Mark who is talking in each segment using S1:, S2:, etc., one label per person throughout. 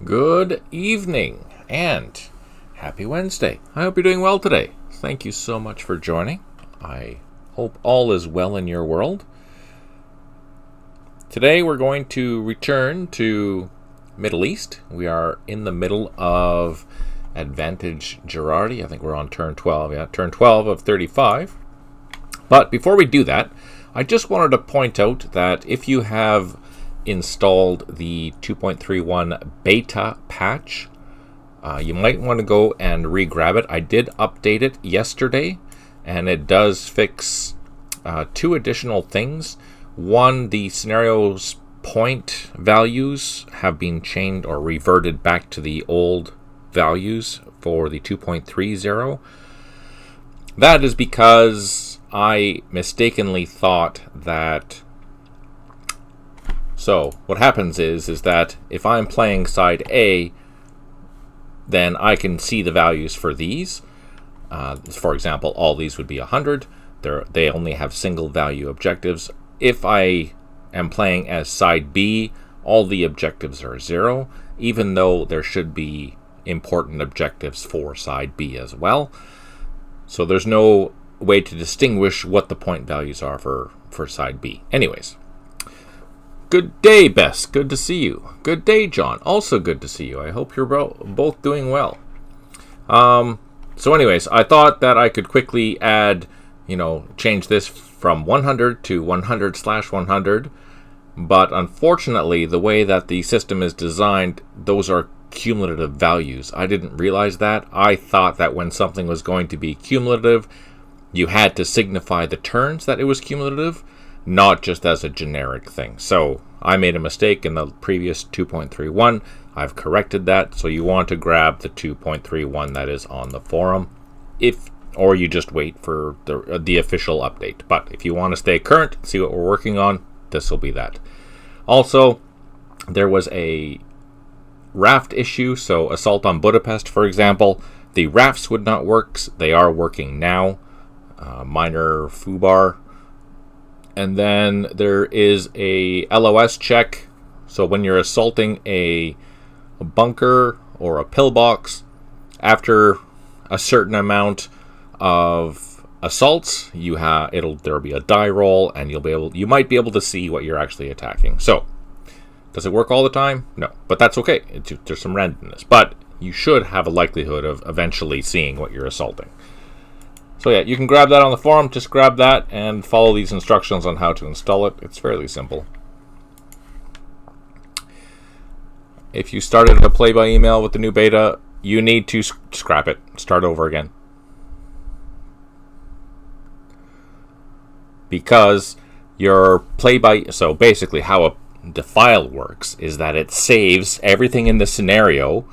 S1: Good evening and happy Wednesday. I hope you're doing well today. Thank you so much for joining. I hope all is well in your world. Today we're going to return to Middle East. We are in the middle of Advantage Jiradi. I think we're on turn 12. Yeah, turn 12 of 35. But before we do that, I just wanted to point out that if you have installed the 2.31 beta patch, you might want to go and re-grab it. I did update it yesterday, and it does fix two additional things. One, the scenario's point values have been changed or reverted back to the old values for the 2.30. That is because I mistakenly thought that. So what happens is that if I'm playing side A, then I can see the values for these. For example, all these would be 100. They only have single value objectives. If I am playing as side B, all the objectives are 0, even though there should be important objectives for side B as well. So there's no way to distinguish what the point values are for side B. Anyways. Good day, Bess. Good to see you. Good day, John. Also good to see you. I hope you're both doing well. So anyways, I thought that I could quickly add, change this from 100 to 100/100. But unfortunately, the way that the system is designed, those are cumulative values. I didn't realize that. I thought that when something was going to be cumulative, you had to signify the turns that it was cumulative, not just as a generic thing. So I made a mistake in the previous 2.31. I've corrected that. So you want to grab the 2.31 that is on the forum, or you just wait for the official update. But if you want to stay current, see what we're working on, this will be that. Also, there was a raft issue. So Assault on Budapest, for example, the rafts would not work. They are working now. Minor foobar. And then there is a LOS check. So when you're assaulting a bunker or a pillbox, after a certain amount of assaults, there'll be a die roll, and you might be able to see what you're actually attacking. So does it work all the time? No, but that's okay. There's some randomness, but you should have a likelihood of eventually seeing what you're assaulting. So yeah, you can grab that on the forum. Just grab that and follow these instructions on how to install it. It's fairly simple. If you started to play by email with the new beta, you need to scrap it. Start over again. Because so basically how the file works is that it saves everything in the scenario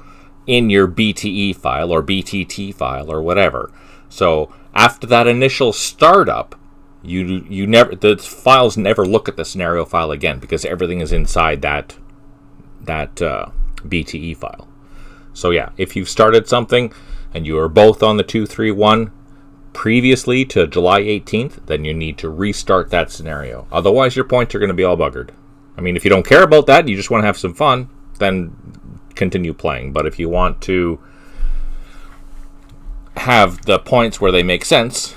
S1: in your BTE file or BTT file or whatever. So after that initial startup, the files never look at the scenario file again because everything is inside that BTE file. So yeah, if you've started something and you are both on the 2.3.1 previously to July 18th, then you need to restart that scenario. Otherwise, your points are going to be all buggered. I mean, if you don't care about that, you just want to have some fun, then continue playing. But if you want to have the points where they make sense.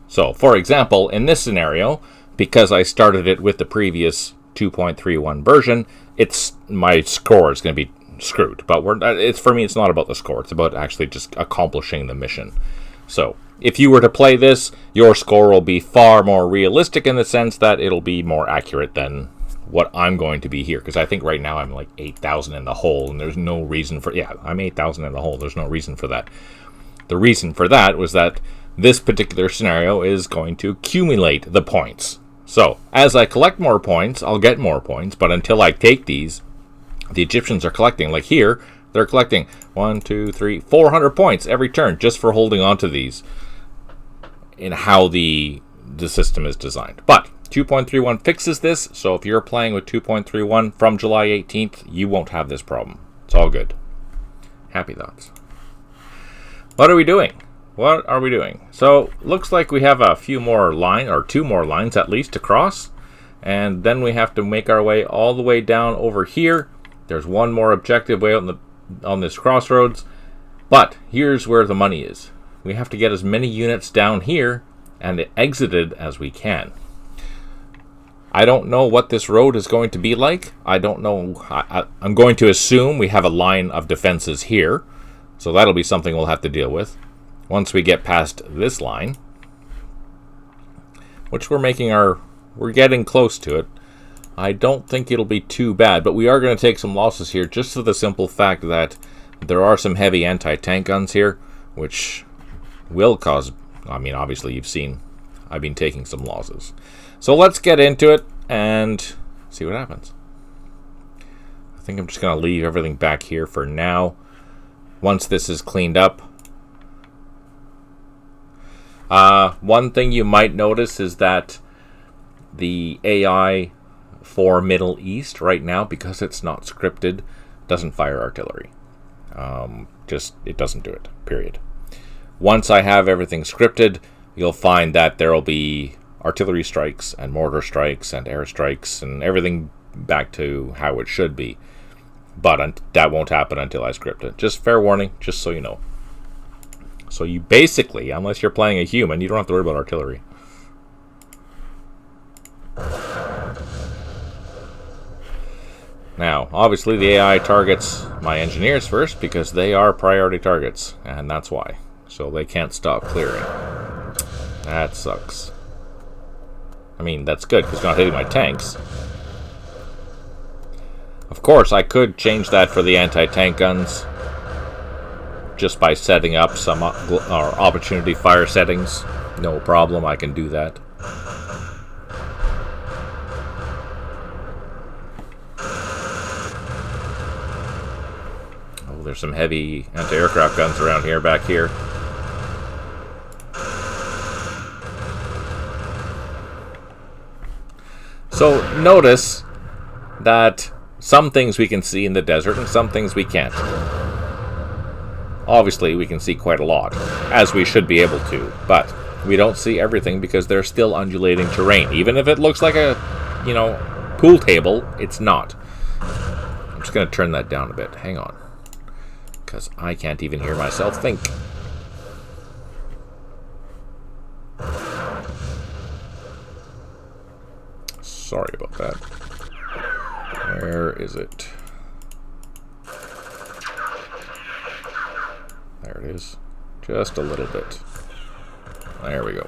S1: So, for example, in this scenario, because I started it with the previous 2.31 version, my score is going to be screwed. But for me, it's not about the score. It's about actually just accomplishing the mission. So, if you were to play this, your score will be far more realistic in the sense that it'll be more accurate than what I'm going to be here. Because I think right now I'm like 8,000 in the hole, and there's no reason for... Yeah, I'm 8,000 in the hole. There's no reason for that. The reason for that was that this particular scenario is going to accumulate the points. So, as I collect more points, I'll get more points, but until I take these, the Egyptians are collecting. Like here, they're collecting 400 points every turn just for holding on to these in how the system is designed. But 2.31 fixes this, so if you're playing with 2.31 from July 18th, you won't have this problem. It's all good. Happy thoughts. What are we doing? So, looks like we have a few more lines, or 2 more lines at least, to cross. And then we have to make our way all the way down over here There's one more objective way on this crossroads, but here's where the money is. We have to get as many units down here and exited as we can. I don't know what this road is going to be like. I don't know. I'm going to assume we have a line of defenses here, so that'll be something we'll have to deal with once we get past this line, which we're getting close to it. I don't think it'll be too bad, but we are going to take some losses here just for the simple fact that there are some heavy anti-tank guns here, which will cause, I mean, obviously you've seen I've been taking some losses. So let's get into it and see what happens. I think I'm just going to leave everything back here for now. Once this is cleaned up. One thing you might notice is that the AI for Middle East right now, because it's not scripted, doesn't fire artillery. It doesn't do it, period. Once I have everything scripted, you'll find that there will be artillery strikes and mortar strikes and air strikes and everything back to how it should be. But that won't happen until I script it. Just fair warning, just so you know. So you basically, unless you're playing a human, you don't have to worry about artillery. Now, obviously the AI targets my engineers first because they are priority targets, and that's why. So they can't stop clearing. That sucks. I mean, that's good because you're not hitting my tanks. Of course, I could change that for the anti-tank guns just by setting up some opportunity fire settings. No problem, I can do that. Oh, there's some heavy anti-aircraft guns around here, back here. So notice that some things we can see in the desert and some things we can't. Obviously, we can see quite a lot, as we should be able to, but we don't see everything because there's still undulating terrain. Even if it looks like a, pool table, it's not. I'm just going to turn that down a bit. Hang on. Because I can't even hear myself think. Sorry about that. Where is it? There it is. Just a little bit. There we go.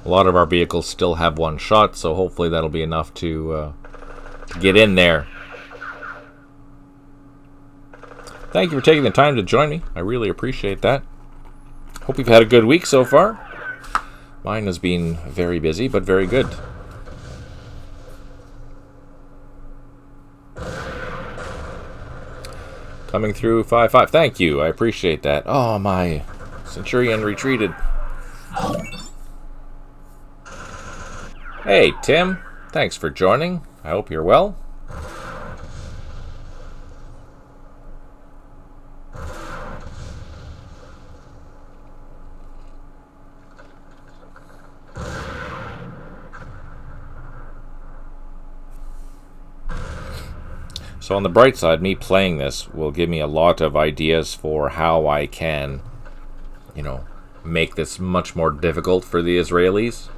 S1: A lot of our vehicles still have one shot, so hopefully that'll be enough to get in there. Thank you for taking the time to join me. I really appreciate that. Hope you've had a good week so far. Mine has been very busy, but very good. Coming through 5-5. Thank you. I appreciate that. Oh, my Centurion retreated. Hey, Tim. Thanks for joining. I hope you're well. So on the bright side, me playing this will give me a lot of ideas for how I can, make this much more difficult for the Israelis.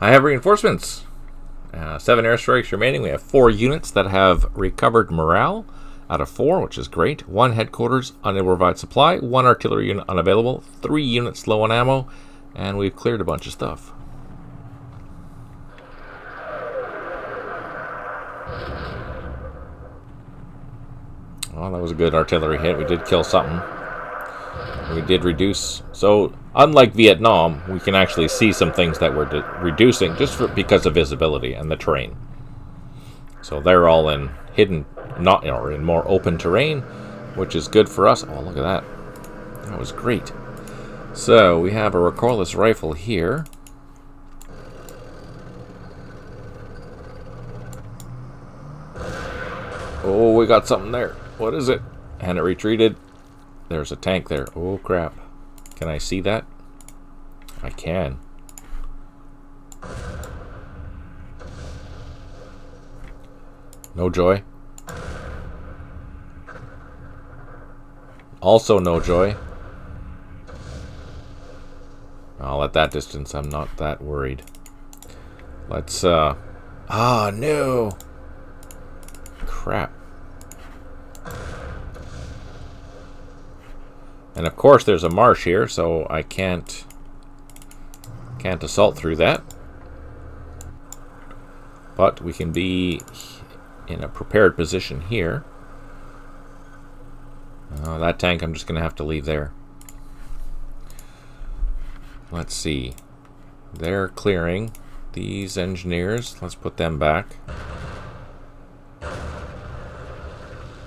S1: I have reinforcements. 7 airstrikes remaining. We have 4 units that have recovered morale out of 4, which is great. 1 headquarters unable to provide supply. 1 artillery unit unavailable. 3 units low on ammo. And we've cleared a bunch of stuff. Well, that was a good artillery hit. We did kill something. We did reduce. So, unlike Vietnam, we can actually see some things that we're reducing just because of visibility and the terrain. So they're all in hidden, in more open terrain, which is good for us. Oh, look at that. That was great. So we have a recoilless rifle here. Oh, we got something there. What is it? And it retreated. there's a tank there. Oh, crap. Can I see that? I can. No joy. Also no joy. Well, at that distance, I'm not that worried. Let's, Ah, no! Crap. And of course there's a marsh here, so I can't assault through that. But we can be in a prepared position here. That tank I'm just going to have to leave there. Let's see. They're clearing these engineers. Let's put them back.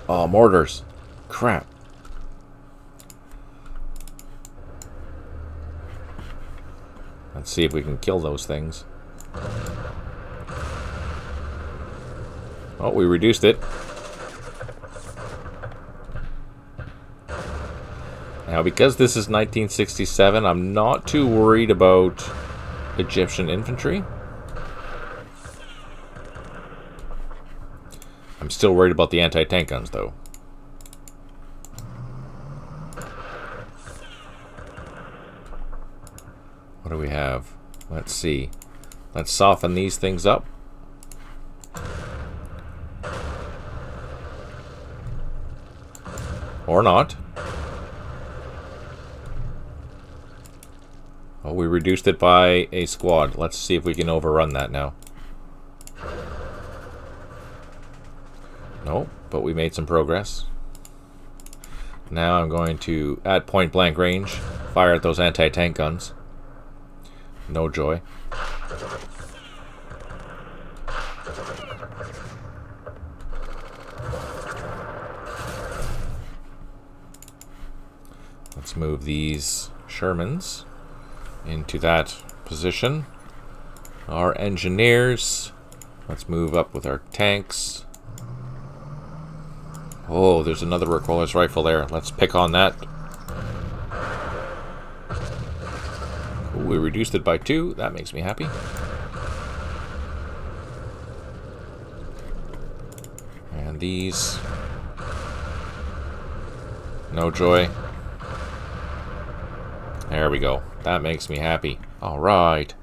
S1: Oh, mortars. Crap. Let's see if we can kill those things. Oh, we reduced it. Now, because this is 1967, I'm not too worried about Egyptian infantry. I'm still worried about the anti-tank guns, though. What do we have? Let's see. Let's soften these things up. Or not. Oh, we reduced it by a squad. Let's see if we can overrun that now. No, but we made some progress. Now I'm going to, at point blank range, fire at those anti-tank guns. No joy. Let's move these Shermans into that position. Our engineers. Let's move up with our tanks. Oh, there's another recoilless rifle there. Let's pick on that. Ooh, we reduced it by 2. That makes me happy. And these. No joy. There we go. That makes me happy. Alright.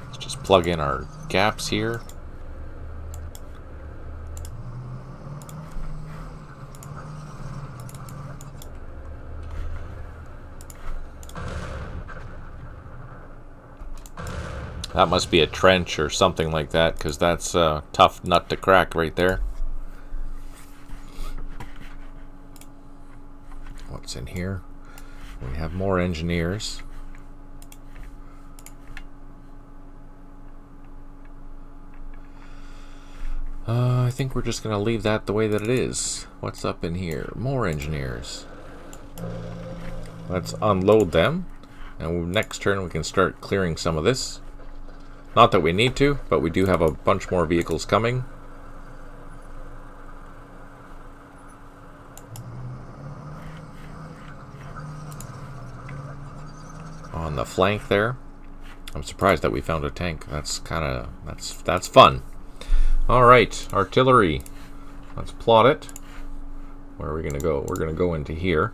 S1: Let's just plug in our gaps here. That must be a trench or something like that, because that's a tough nut to crack right there. What's in here? We have more engineers. I think we're just going to leave that the way that it is. What's up in here? More engineers. Let's unload them. And next turn we can start clearing some of this. Not that we need to, but we do have a bunch more vehicles coming. On the flank there. I'm surprised that we found a tank. That's that's fun. Alright, artillery. Let's plot it. Where are we gonna go? We're gonna go into here.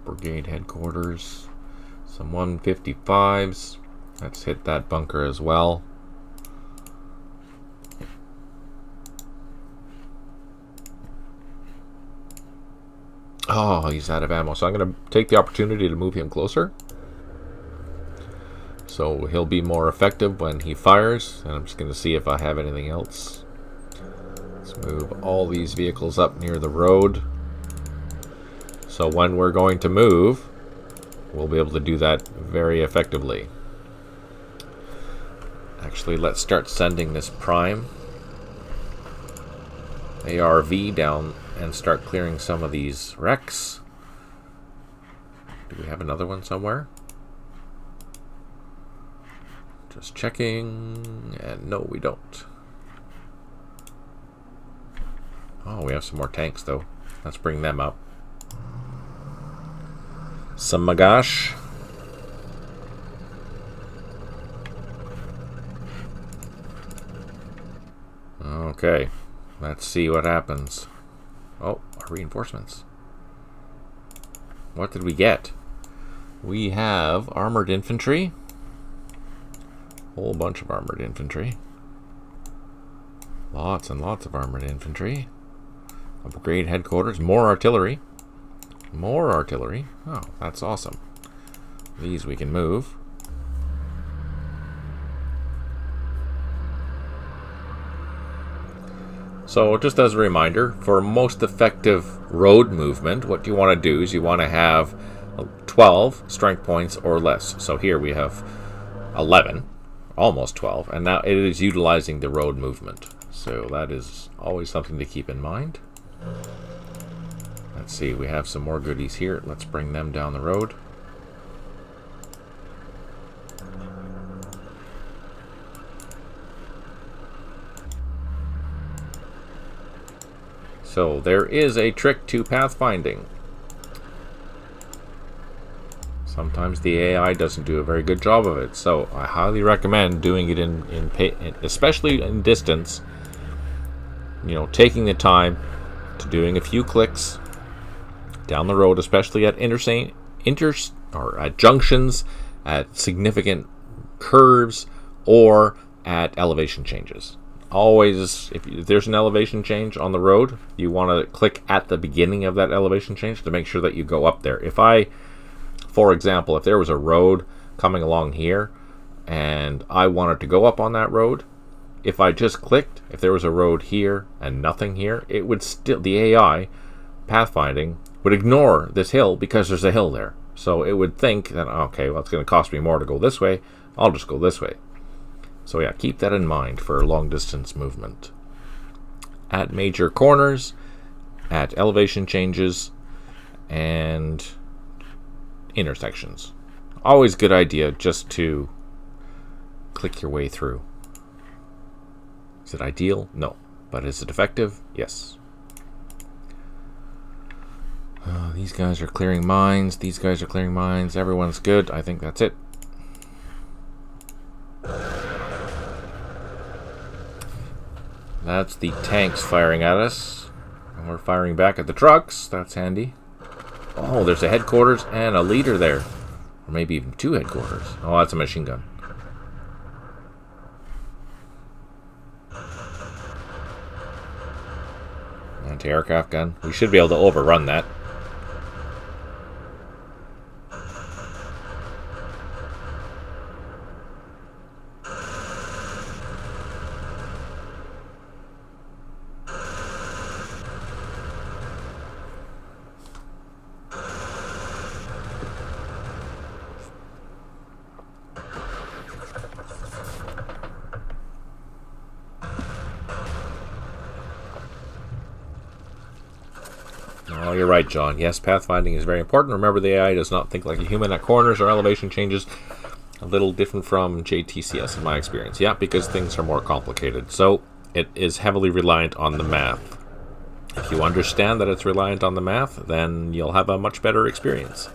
S1: Brigade headquarters. Some 155s. Let's hit that bunker as well. Oh, he's out of ammo. So I'm going to take the opportunity to move him closer. So he'll be more effective when he fires. And I'm just going to see if I have anything else. Let's move all these vehicles up near the road. So when we're going to move, we'll be able to do that very effectively. Actually, let's start sending this prime ARV down and start clearing some of these wrecks. Do we have another one somewhere? Just checking, and no, we don't. Oh, we have some more tanks, though. Let's bring them up. Some magash. Okay, let's see what happens. Oh, our reinforcements. What did we get? We have armored infantry. Whole bunch of armored infantry. Lots and lots of armored infantry. A brigade headquarters. More artillery. More artillery. Oh, that's awesome. These we can move. So just as a reminder, for most effective road movement, what you want to do is you want to have 12 strength points or less. So here we have 11, almost 12, and now it is utilizing the road movement. So that is always something to keep in mind. Let's see, we have some more goodies here. Let's bring them down the road. So there is a trick to pathfinding. Sometimes the AI doesn't do a very good job of it, so I highly recommend doing it especially in distance. You know, taking the time to doing a few clicks down the road, especially at at junctions, at significant curves, or at elevation changes. Always, if there's an elevation change on the road, you want to click at the beginning of that elevation change to make sure that you go up there. For example, if there was a road coming along here and I wanted to go up on that road, if I just clicked, if there was a road here and nothing here, it would still, the AI pathfinding would ignore this hill because there's a hill there. So it would think that, okay, well, it's going to cost me more to go this way. I'll just go this way. So yeah, keep that in mind for long distance movement. At major corners, at elevation changes, and intersections. Always good idea just to click your way through. Is it ideal? No. But is it effective? Yes. These guys are clearing mines. These guys are clearing mines. Everyone's good. I think that's it. That's the tanks firing at us. And we're firing back at the trucks. That's handy. Oh, there's a headquarters and a leader there. Or maybe even two headquarters. Oh, that's a machine gun. Anti-aircraft gun. We should be able to overrun that. Oh, you're right, John. Yes, pathfinding is very important. Remember, the AI does not think like a human at corners or elevation changes. A little different from JTCS in my experience. Yeah, because things are more complicated. So it is heavily reliant on the math. If you understand that it's reliant on the math, then you'll have a much better experience.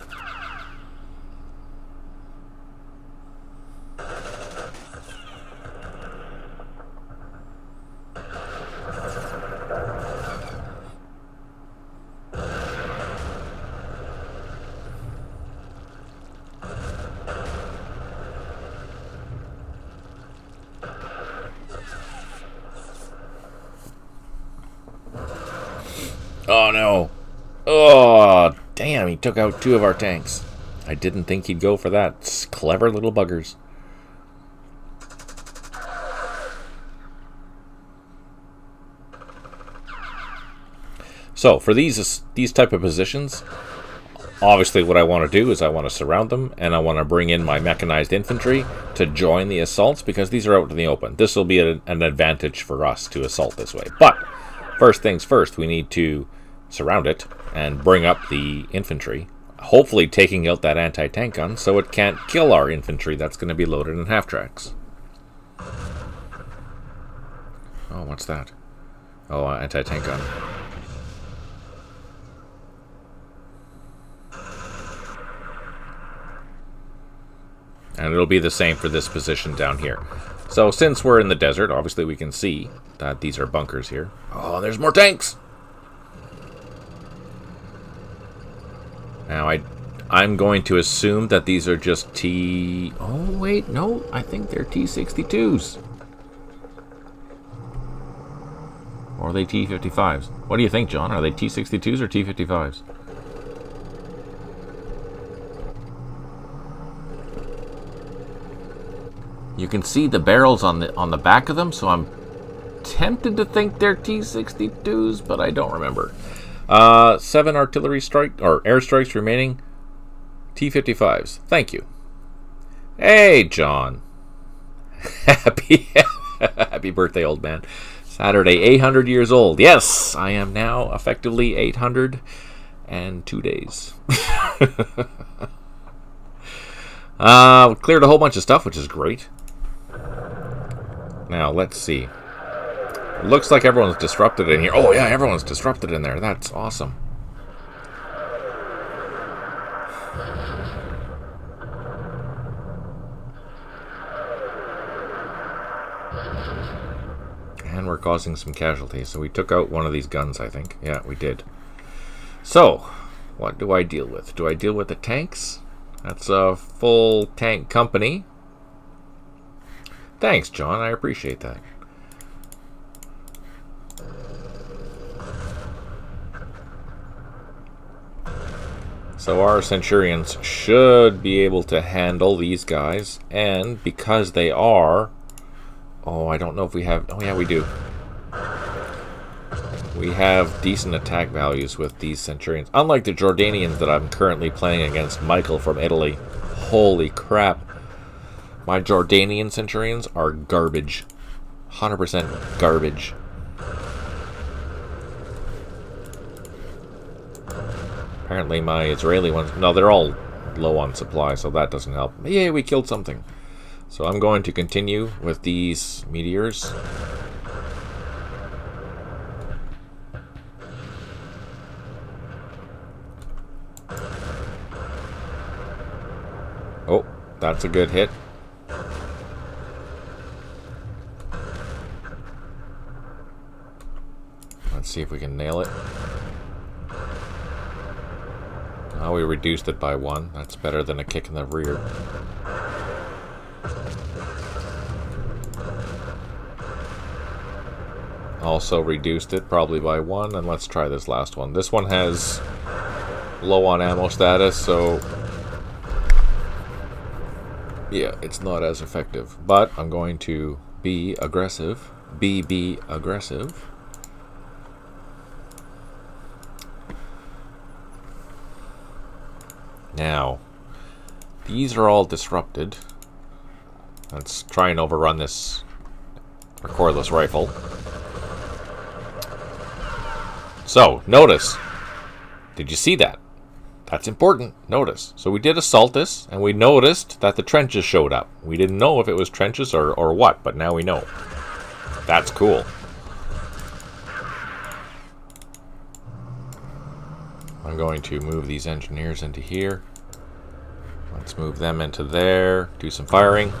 S1: Oh no. Oh, damn, he took out two of our tanks. I didn't think he'd go for that. Clever little buggers. So, for these type of positions, obviously what I want to do is I want to surround them, and I want to bring in my mechanized infantry to join the assaults, because these are out in the open. This will be an advantage for us to assault this way. But first things first, we need to surround it and bring up the infantry, hopefully taking out that anti-tank gun so it can't kill our infantry that's going to be loaded in half-tracks. Oh, what's that? Oh, anti-tank gun. And it'll be the same for this position down here. So since we're in the desert, obviously we can see that these are bunkers here. Oh, there's more tanks! Now, I'm going to assume that these are just Oh, wait, no. I think they're T-62s. Or are they T-55s? What do you think, John? Are they T-62s or T-55s? You can see the barrels on the back of them, so I'm tempted to think they're T-62s, but I don't remember. 7 artillery strike or airstrikes remaining. T-55s. Thank you. Hey, John. Happy birthday, old man. Saturday, 800 years old. Yes, I am now effectively 802 days. Cleared a whole bunch of stuff, which is great. Now, let's see. Looks like everyone's disrupted in here. Oh, yeah, everyone's disrupted in there. That's awesome. And we're causing some casualties. So we took out one of these guns, I think. Yeah, we did. So, what do I deal with? Do I deal with the tanks? That's a full tank company. Thanks, John. I appreciate that. So our Centurions should be able to handle these guys. And because they are... Oh, I don't know if we have... Oh, yeah, we do. We have decent attack values with these Centurions. Unlike the Jordanians that I'm currently playing against, Michael from Italy. Holy crap. My Jordanian Centurions are garbage. 100% garbage. Apparently my Israeli ones... No, they're all low on supply, so that doesn't help. Yay, we killed something. So I'm going to continue with these meteors. Oh, that's a good hit. Let's see if we can nail it. Oh, we reduced it by 1. That's better than a kick in the rear. Also reduced it probably by 1, and let's try this last one. This one has low on ammo status, so yeah, it's not as effective. But I'm going to be aggressive. Be aggressive. Now, these are all disrupted. Let's try and overrun this cordless rifle. So, notice. Did you see that? That's important. Notice. So we did assault this, and we noticed that the trenches showed up. We didn't know if it was trenches or what, but now we know. That's cool. I'm going to move these engineers into here. Let's move them into there. Do some firing.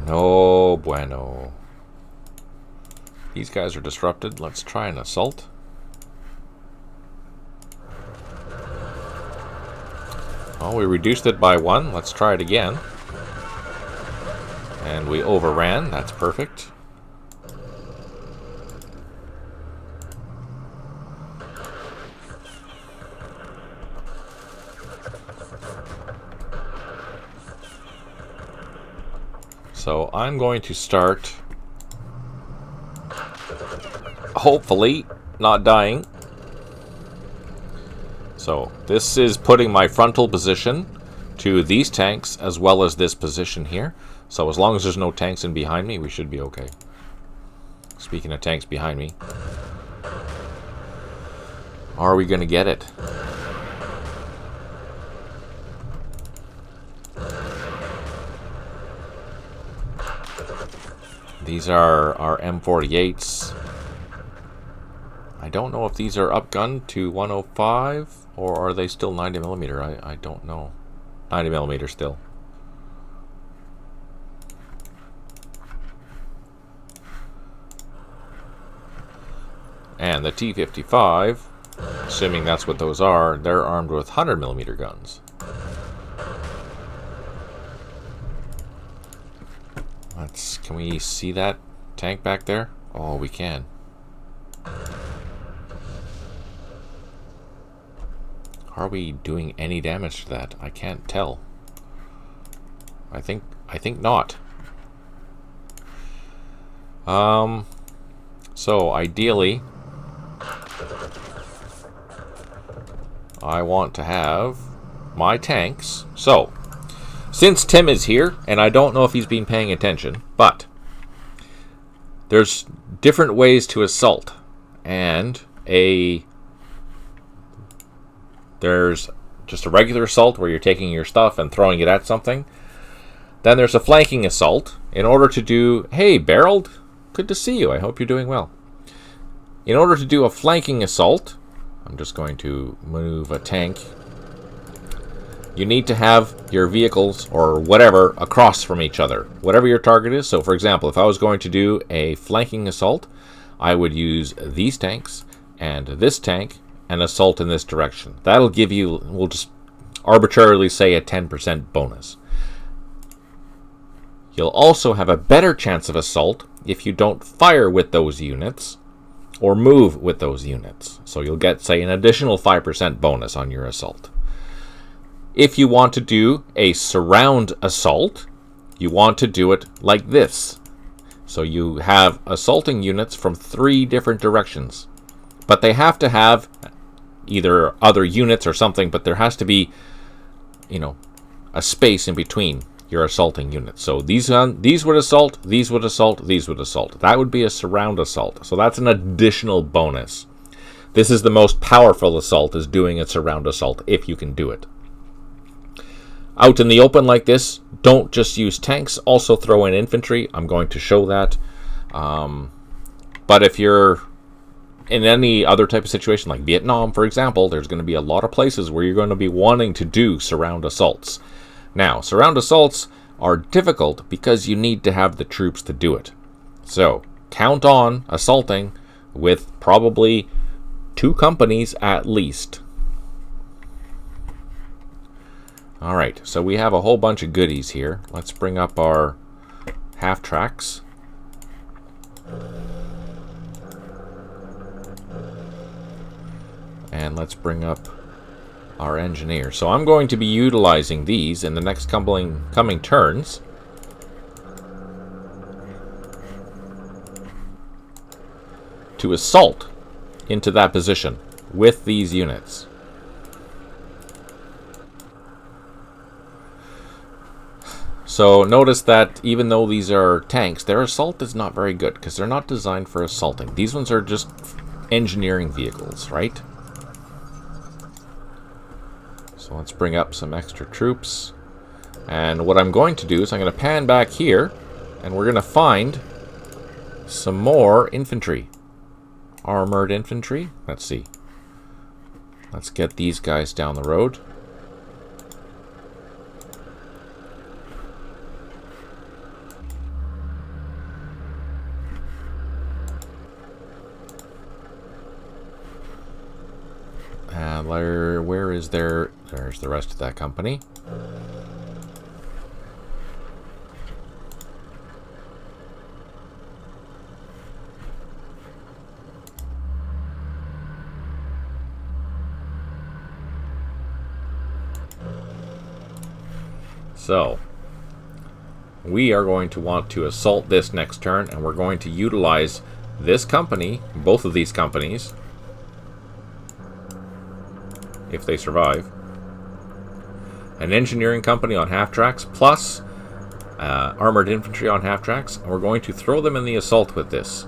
S1: No bueno. These guys are disrupted. Let's try an assault. Oh, we reduced it by 1. Let's try it again. And we overran. That's perfect. So I'm going to start, hopefully, not dying. So this is putting my frontal position to these tanks as well as this position here. So as long as there's no tanks in behind me, we should be okay. Speaking of tanks behind me. Are we going to get it? These are our M48s. I don't know if these are upgunned to 105 or are they still 90mm. I don't know. 90mm still. And the T-55, assuming that's what those are, they're armed with 100mm guns. Can we see that tank back there? Oh, we can. Are we doing any damage to that? I can't tell. I think not. So ideally, I want to have my tanks. So, since Tim is here, and I don't know if he's been paying attention, but there's different ways to assault, and there's just a regular assault where you're taking your stuff and throwing it at something. Then there's a flanking assault. In order to do, hey, Barreled, good to see you. I hope you're doing well. In order to do a flanking assault, I'm just going to move a tank. You need to have your vehicles or whatever across from each other, whatever your target is. So, for example, if I was going to do a flanking assault, I would use these tanks and this tank and assault in this direction. That'll give you, we'll just arbitrarily say, a 10% bonus. You'll also have a better chance of assault if you don't fire with those units or move with those units. So you'll get, say, an additional 5% bonus on your assault. If you want to do a surround assault, you want to do it like this. So you have assaulting units from 3 different directions. But they have to have either other units or something, but there has to be, a space in between your assaulting units. So these would assault, these would assault, these would assault. That would be a surround assault. So that's an additional bonus. This is the most powerful assault, is doing a surround assault, if you can do it. Out in the open like this, don't just use tanks, also throw in infantry. I'm going to show that. But if you're in any other type of situation, like Vietnam, for example, there's going to be a lot of places where you're going to be wanting to do surround assaults. Now, surround assaults are difficult because you need to have the troops to do it. So, count on assaulting with probably 2 companies at least. Alright, so we have a whole bunch of goodies here. Let's bring up our half-tracks. And let's bring up our engineer. So I'm going to be utilizing these in the next coming turns. To assault into that position with these units. So notice that even though these are tanks, their assault is not very good because they're not designed for assaulting. These ones are just engineering vehicles, right? So let's bring up some extra troops. And what I'm going to do is I'm going to pan back here and we're going to find some more infantry. Armored infantry. Let's see. Let's get these guys down the road. Where is there's the rest of that company. So we are going to want to assault this next turn, and we're going to utilize this company, both of these companies, if they survive. An engineering company on half-tracks plus armored infantry on half-tracks, and we're going to throw them in the assault with this.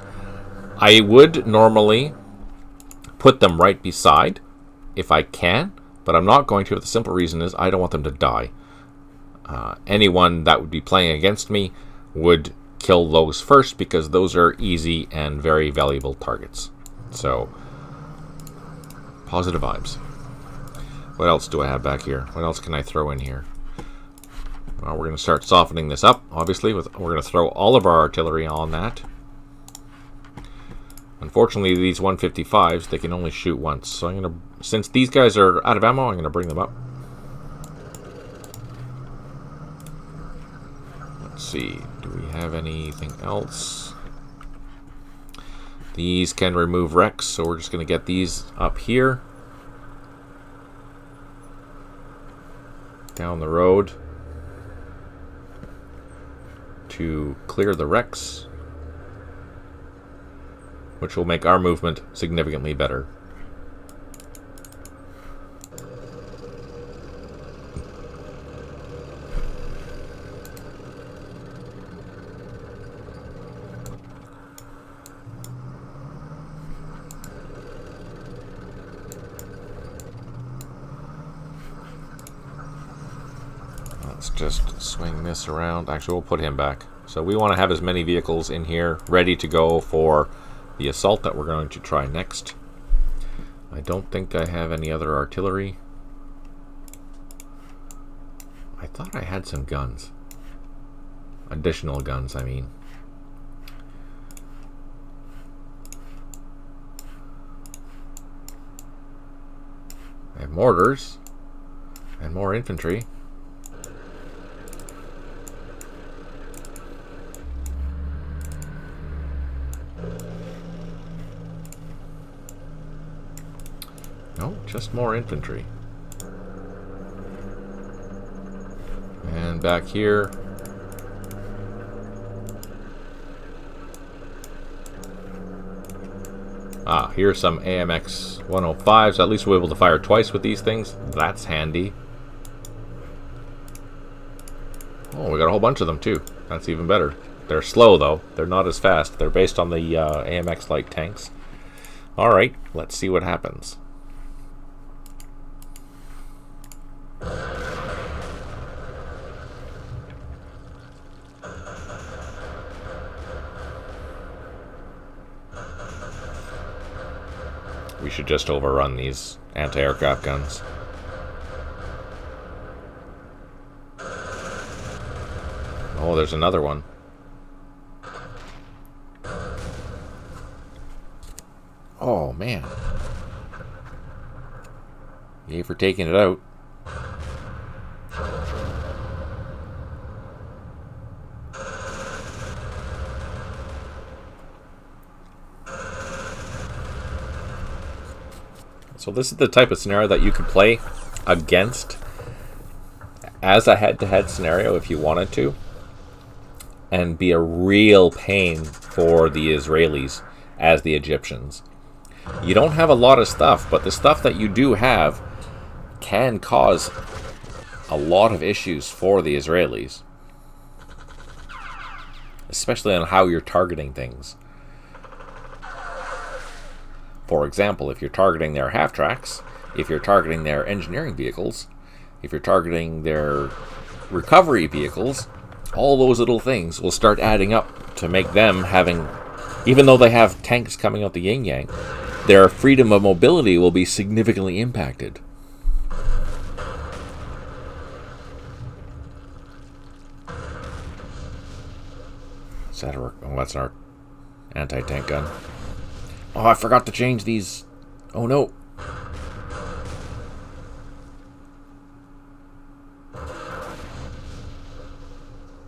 S1: I would normally put them right beside if I can, but I'm not going to. The simple reason is I don't want them to die. Anyone that would be playing against me would kill those first because those are easy and very valuable targets. So, positive vibes. What else do I have back here? What else can I throw in here? Well, we're going to start softening this up, obviously. We're going to throw all of our artillery on that. Unfortunately, these 155s, they can only shoot once. So I'm going to, since these guys are out of ammo, I'm going to bring them up. Let's see, do we have anything else? These can remove wrecks, so we're just going to get these up here. Down the road. To clear the wrecks, which will make our movement significantly better. Let's just swing this around. Actually, we'll put him back. So we want to have as many vehicles in here ready to go for the assault that we're going to try next. I don't think I have any other artillery. I thought I had some guns. Additional guns, I mean. I have mortars and more infantry. No, just more infantry. And back here, here's some AMX 105s. At least we're able to fire twice with these things. That's handy. Oh, we got a whole bunch of them too. That's even better. They're slow though. They're not as fast. They're based on the AMX light tanks. Alright, let's see what happens. We should just overrun these anti-aircraft guns. Oh, there's another one. Oh, man. Yay for taking it out. So this is the type of scenario that you could play against as a head-to-head scenario if you wanted to, and be a real pain for the Israelis as the Egyptians. You don't have a lot of stuff, but the stuff that you do have can cause a lot of issues for the Israelis, especially on how you're targeting things. For example, if you're targeting their half-tracks, if you're targeting their engineering vehicles, if you're targeting their recovery vehicles, all those little things will start adding up to make them having, even though they have tanks coming out the yin-yang, their freedom of mobility will be significantly impacted. Is that oh, that's our anti-tank gun. Oh, I forgot to change these. Oh, no.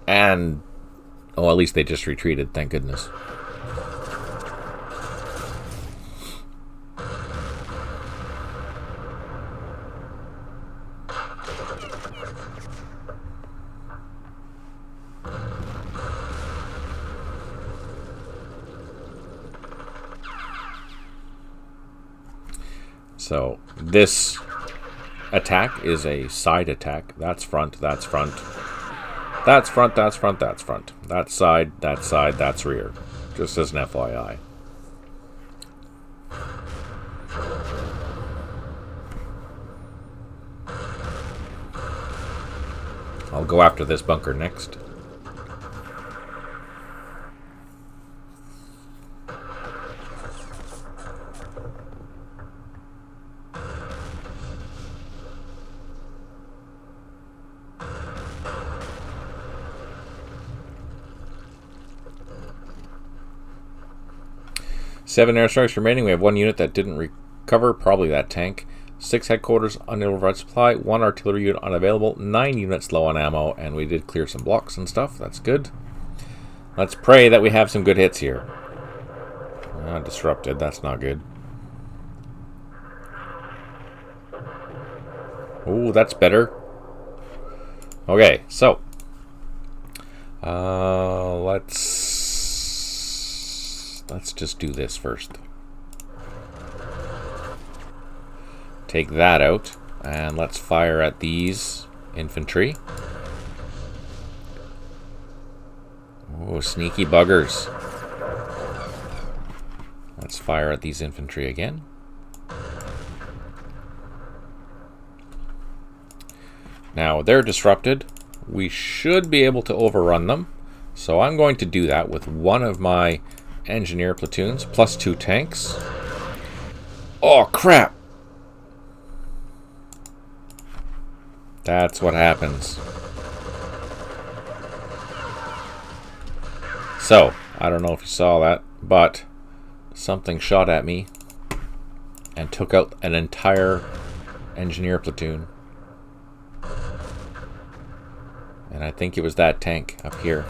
S1: And, oh, at least they just retreated, thank goodness. So this attack is a side attack. That's front, that's front. That's front, that's front, that's front. That's side, that's rear. Just as an FYI. I'll go after this bunker next. Seven airstrikes remaining. We have one unit that didn't recover, probably that tank. 6 headquarters unavailable supply, 1 artillery unit unavailable, 9 units low on ammo, and we did clear some blocks and stuff. That's good. Let's pray that we have some good hits here. Disrupted. That's not good. Ooh, that's better. Okay, so let's just do this first. Take that out, and let's fire at these infantry. Oh, sneaky buggers. Let's fire at these infantry again. Now, they're disrupted. We should be able to overrun them. So I'm going to do that with one of my engineer platoons, plus 2 tanks. Oh, crap! That's what happens. So, I don't know if you saw that, but something shot at me and took out an entire engineer platoon. And I think it was that tank up here.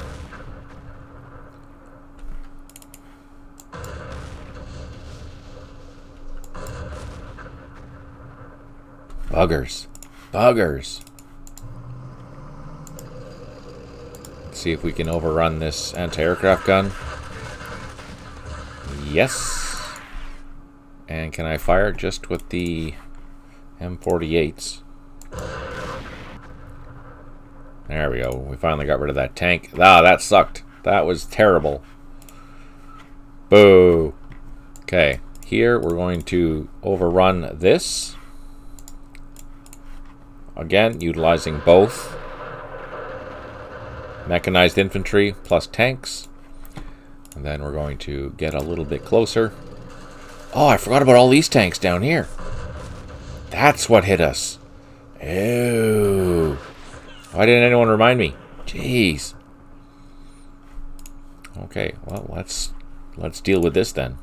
S1: Buggers. Buggers. Let's see if we can overrun this anti-aircraft gun. Yes. And can I fire just with the M48s? There we go. We finally got rid of that tank. Ah, that sucked. That was terrible. Boo. Okay. Here we're going to overrun this. Again, utilizing both mechanized infantry plus tanks. And then we're going to get a little bit closer. Oh, I forgot about all these tanks down here. That's what hit us. Ew. Why didn't anyone remind me? Jeez. Okay, well, let's deal with this then.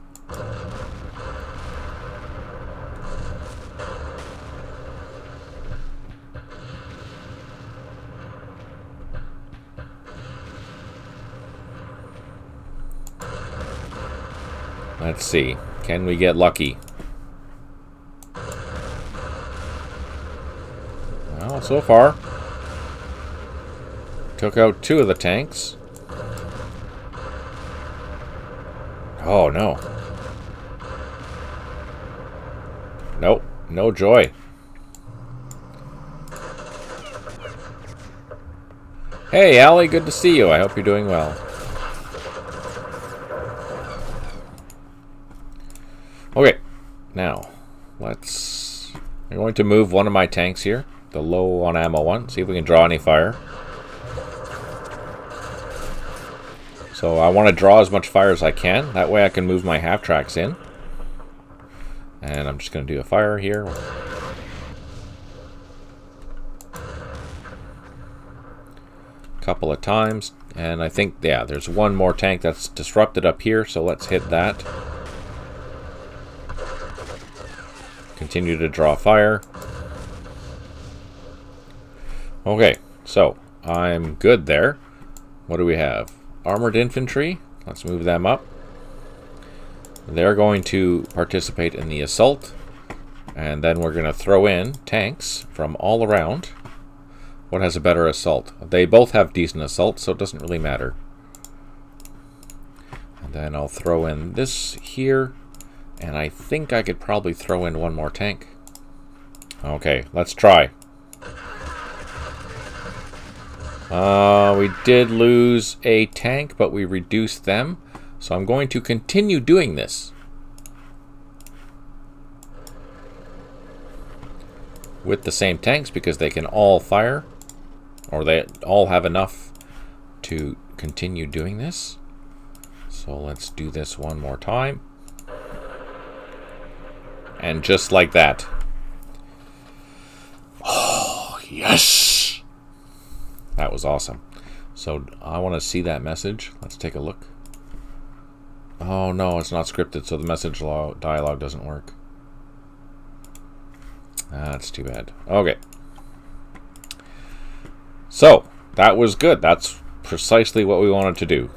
S1: Let's see. Can we get lucky? Well, so far, took out 2 of the tanks. Oh, no. Nope. No joy. Hey, Allie. Good to see you. I hope you're doing well. Okay. Now, we're going to move one of my tanks here. The low on ammo one. See if we can draw any fire. So I want to draw as much fire as I can. That way I can move my half tracks in. And I'm just going to do a fire here. A couple of times. And I think, yeah, there's one more tank that's disrupted up here. So let's hit that. Continue to draw fire. Okay, so I'm good there. What do we have? Armored infantry. Let's move them up. They're going to participate in the assault. And then we're going to throw in tanks from all around. What has a better assault? They both have decent assault, so it doesn't really matter. And then I'll throw in this here. And I think I could probably throw in one more tank. Okay, let's try. We did lose a tank, but we reduced them. So I'm going to continue doing this. With the same tanks, because they can all fire. or they all have enough to continue doing this. So let's do this one more time. And just like that. Oh, yes! That was awesome. So I want to see that message. Let's take a look. Oh no, it's not scripted, so the message dialogue doesn't work. That's too bad. Okay. So, that was good. That's precisely what we wanted to do.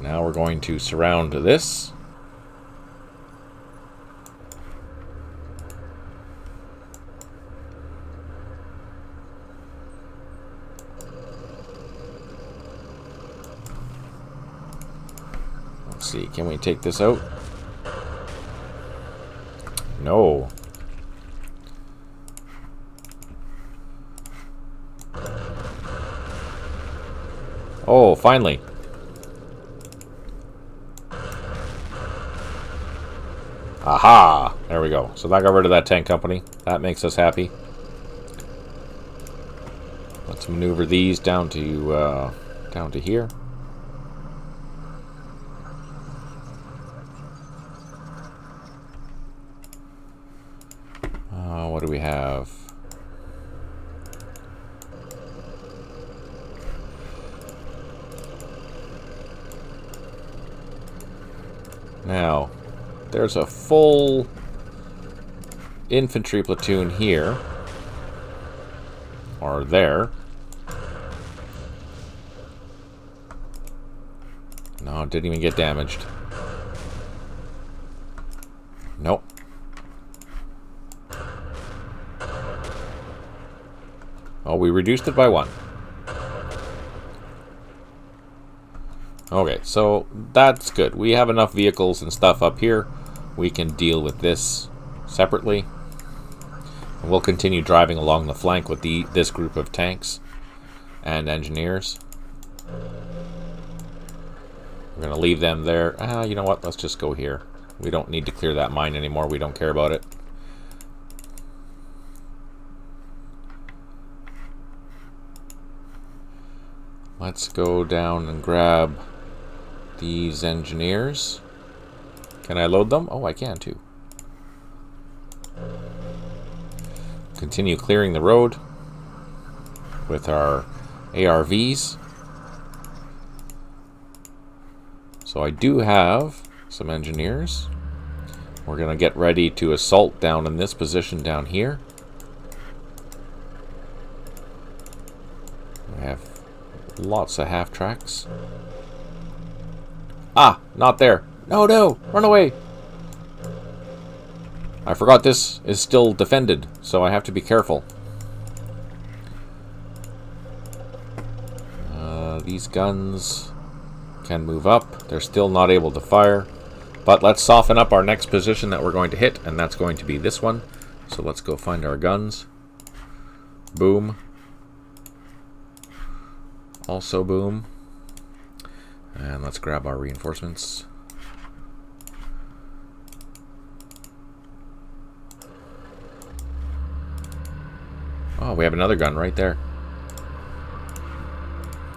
S1: Now we're going to surround this. Let's see, can we take this out? No. Oh, finally. Aha! There we go. So that got rid of that tank company. That makes us happy. Let's maneuver these down to here. What do we have? Now, there's a full infantry platoon here. Or there. No, it didn't even get damaged. Nope. Oh, we reduced it by 1. Okay, so that's good. We have enough vehicles and stuff up here. We can deal with this separately. And we'll continue driving along the flank with this group of tanks and engineers. We're going to leave them there. You know what? Let's just go here. We don't need to clear that mine anymore. We don't care about it. Let's go down and grab these engineers. Can I load them? Oh, I can too. Continue clearing the road with our ARVs. So I do have some engineers. We're going to get ready to assault down in this position down here. We have lots of half tracks. Ah, not there. No, no, run away. I forgot this is still defended, so I have to be careful. These guns can move up. They're still not able to fire. But let's soften up our next position that we're going to hit, and that's going to be this one. So let's go find our guns. Boom. Also boom. And let's grab our reinforcements. Oh, we have another gun right there.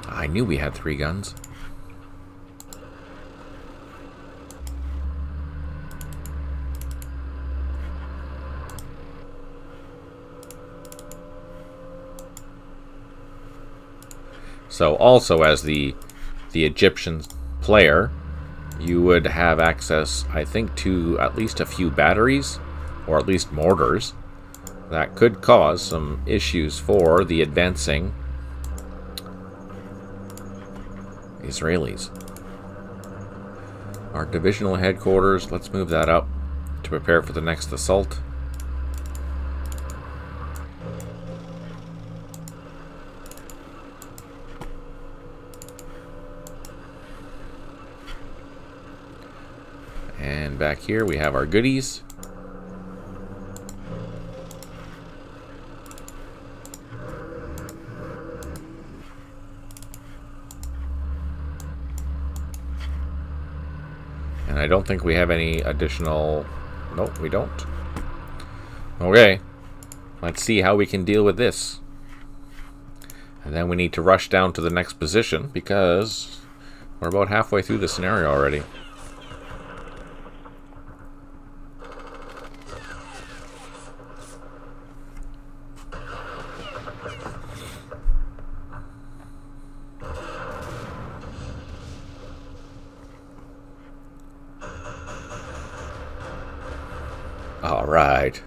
S1: I knew we had 3 guns. So also as the Egyptian player, you would have access, I think, to at least a few batteries, or at least mortars, that could cause some issues for the advancing Israelis. Our divisional headquarters, let's move that up to prepare for the next assault. And back here we have our goodies. And I don't think we have any additional... Nope, we don't. Okay. Let's see how we can deal with this. And then we need to rush down to the next position because we're about halfway through the scenario already. All right,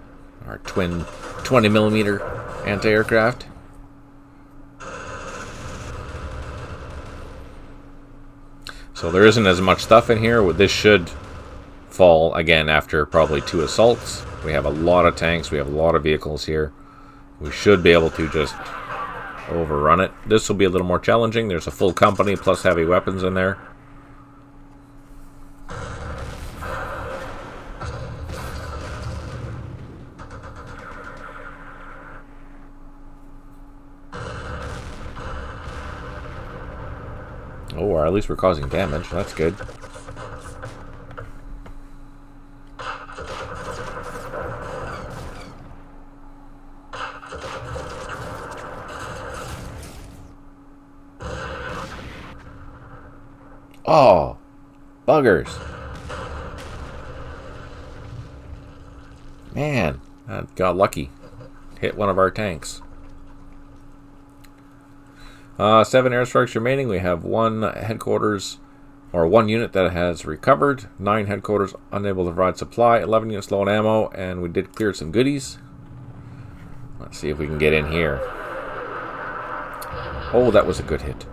S1: our twin 20mm anti-aircraft. So there isn't as much stuff in here. This should fall again after probably 2 assaults. We have a lot of tanks. We have a lot of vehicles here. We should be able to just overrun it. This will be a little more challenging. There's a full company plus heavy weapons in there. Oh, or at least we're causing damage. That's good. Oh, buggers. Man, I got lucky. Hit one of our tanks. 7 airstrikes remaining. We have 1 headquarters, or 1 unit that has recovered. 9 headquarters unable to provide supply. 11 units low on ammo, and we did clear some goodies. Let's see if we can get in here. Oh, that was a good hit.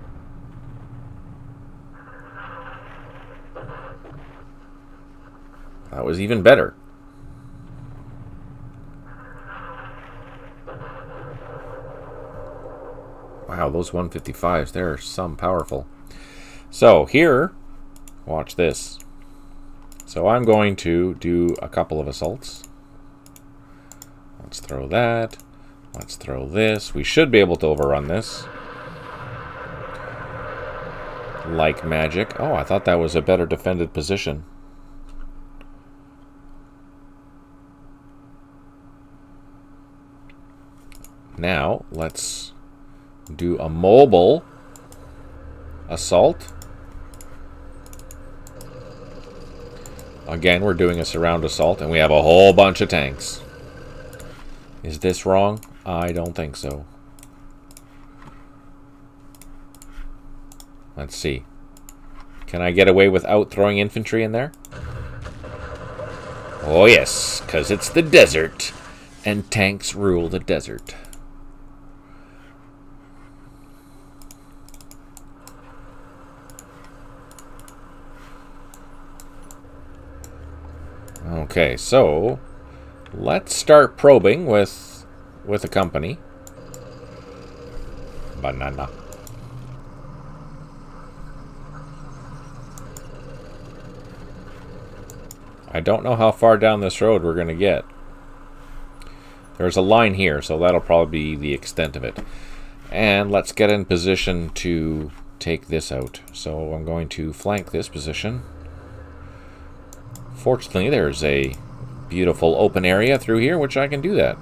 S1: That was even better. Wow, those 155s, they're some powerful. So here, watch this. So I'm going to do a couple of assaults. Let's throw that. Let's throw this. We should be able to overrun this. Like magic. Oh, I thought that was a better defended position. Now, let's do a mobile assault. Again, we're doing a surround assault, and we have a whole bunch of tanks. Is this wrong? I don't think so. Let's see. Can I get away without throwing infantry in there? Oh yes, because it's the desert, and tanks rule the desert. Okay, so let's start probing with a company. Banana. I don't know how far down this road we're going to get. There's a line here, so that'll probably be the extent of it. And let's get in position to take this out. So I'm going to flank this position. Fortunately, there's a beautiful open area through here, which I can do that.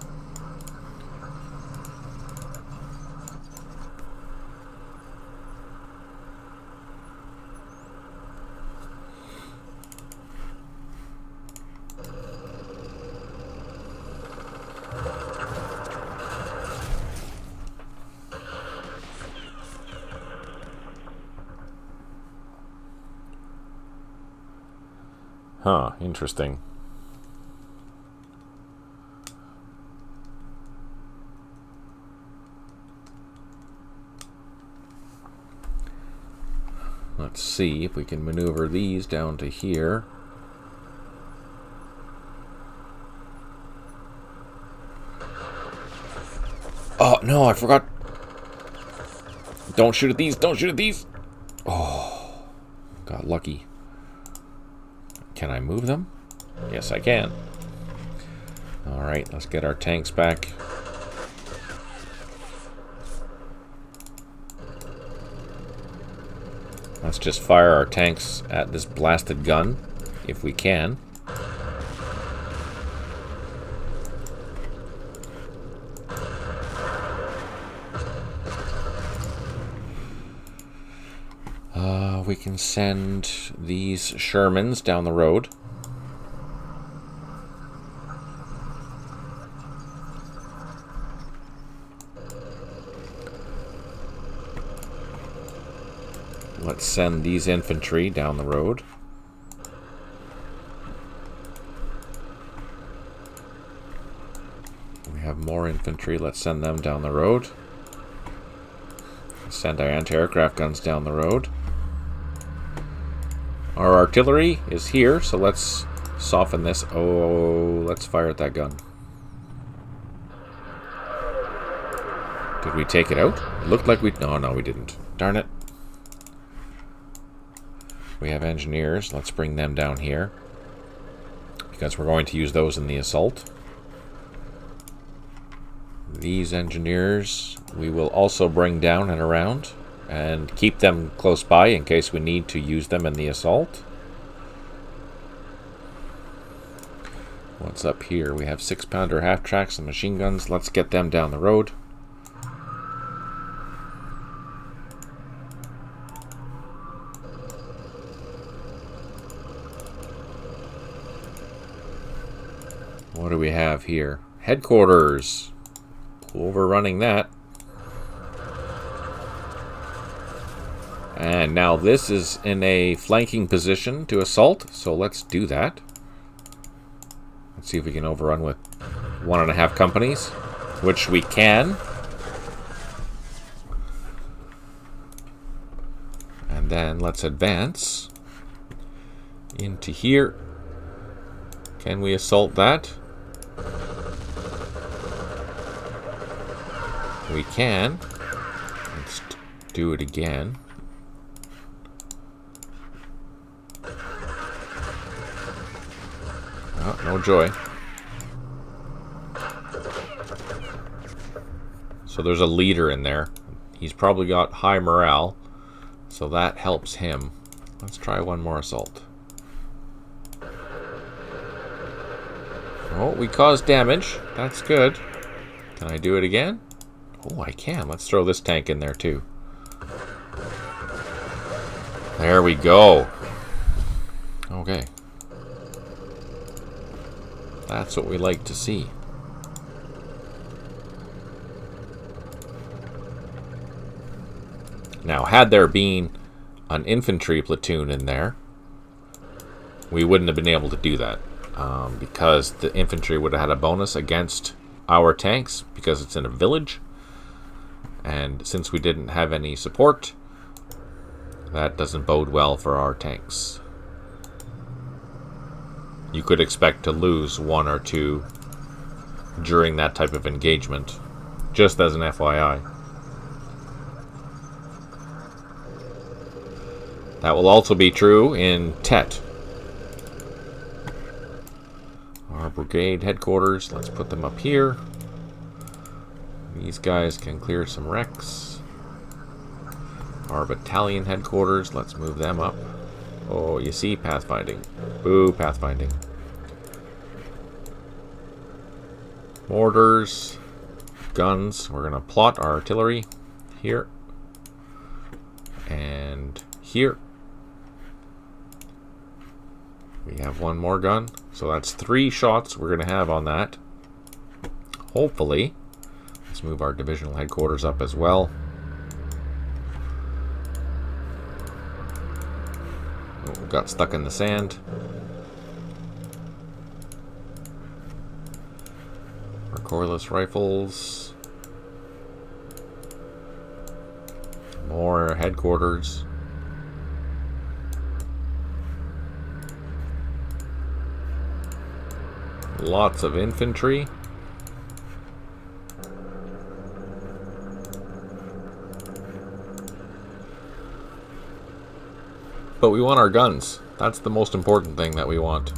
S1: Huh, interesting. Let's see if we can maneuver these down to here. Oh, no, I forgot. Don't shoot at these, don't shoot at these. Oh, got lucky. Can I move them? Yes, I can. Alright, let's get our tanks back. Let's just fire our tanks at this blasted gun, if we can. we can send these Shermans down the road. Let's send these infantry down the road. We have more infantry. Let's send them down the road. Send our anti-aircraft guns down the road. Our artillery is here, so let's soften this. Oh, let's fire at that gun. Did we take it out? It looked like we... No, we didn't. Darn it. We have engineers. Let's bring them down here, because we're going to use those in the assault. These engineers we will also bring down and around and keep them close by in case we need to use them in the assault. What's up here? We have 6-pounder half-tracks and machine guns. Let's get them down the road. What do we have here? Headquarters. Overrunning that. And now this is in a flanking position to assault, so let's do that. Let's see if we can overrun with 1.5 companies, which we can. And then let's advance into here. Can we assault that? We can. Let's do it again. Oh, no joy. So there's a leader in there. He's probably got high morale, so that helps him. Let's try one more assault. Oh, we caused damage. That's good. Can I do it again? Oh, I can. Let's throw this tank in there too. There we go. Okay. That's what we like to see. Now, had there been an infantry platoon in there, we wouldn't have been able to do that. Because the infantry would have had a bonus against our tanks because it's in a village. And since we didn't have any support, that doesn't bode well for our tanks. You could expect to lose 1 or 2 during that type of engagement, just as an FYI. That will also be true in Tet. Our brigade headquarters, let's put them up here. These guys can clear some wrecks. Our battalion headquarters, let's move them up. Oh, you see, pathfinding. Boo, pathfinding. Mortars, guns. We're going to plot our artillery here and here. We have one more gun, so that's 3 shots we're going to have on that. Hopefully. Let's move our divisional headquarters up as well. Oh, got stuck in the sand. Recoilless rifles. More headquarters. Lots of infantry. But we want our guns. That's the most important thing that we want.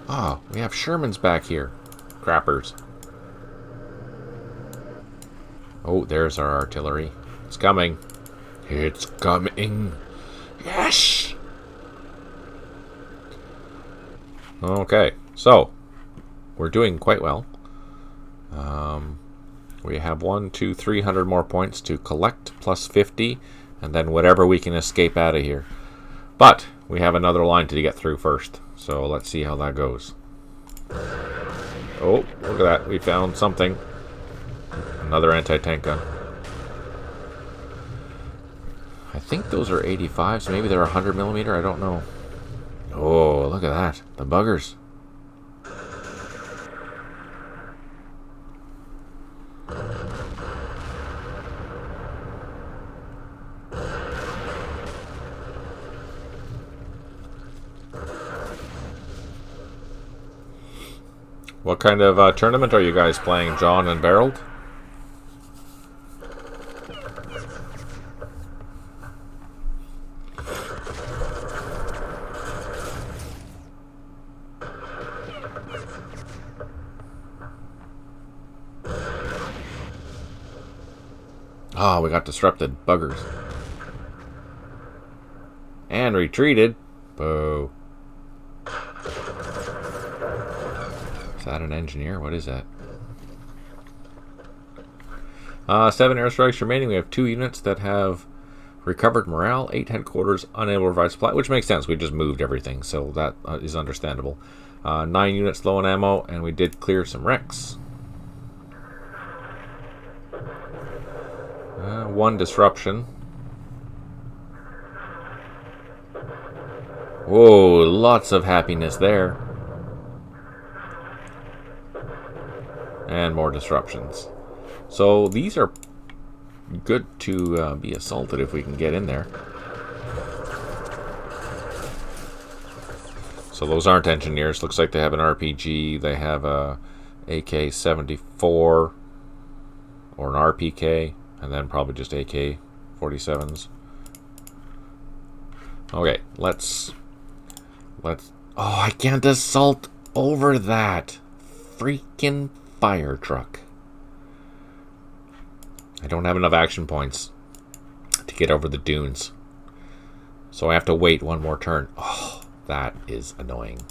S1: Ah, we have Shermans back here. Crappers. Oh, there's our artillery. It's coming. It's coming. Yes! Okay, so we're doing quite well. We have 300 more points to collect, plus 50, and then whatever we can escape out of here. But we have another line to get through first, so let's see how that goes. Oh, look at that. We found something. Another anti-tank gun. I think those are 85s. Maybe they're 100mm. I don't know. Oh, look at that. The buggers. What kind of tournament are you guys playing, John and Barreled? Ah, we got disrupted. Buggers. And retreated. Boo. Is that an engineer? What is that? 7 airstrikes remaining. We have 2 units that have recovered morale. 8 headquarters unable to provide supply, which makes sense. We just moved everything, so that is understandable. 9 units low on ammo, and we did clear some wrecks. 1 disruption. Whoa, lots of happiness there. And more disruptions. So these are good to be assaulted if we can get in there. So those aren't engineers. Looks like they have an RPG. They have a AK-74 or an RPK, and then probably just AK-47s. Okay, let's. Oh, I can't assault over that freaking fire truck. I don't have enough action points to get over the dunes, so I have to wait one more turn. Oh, that is annoying.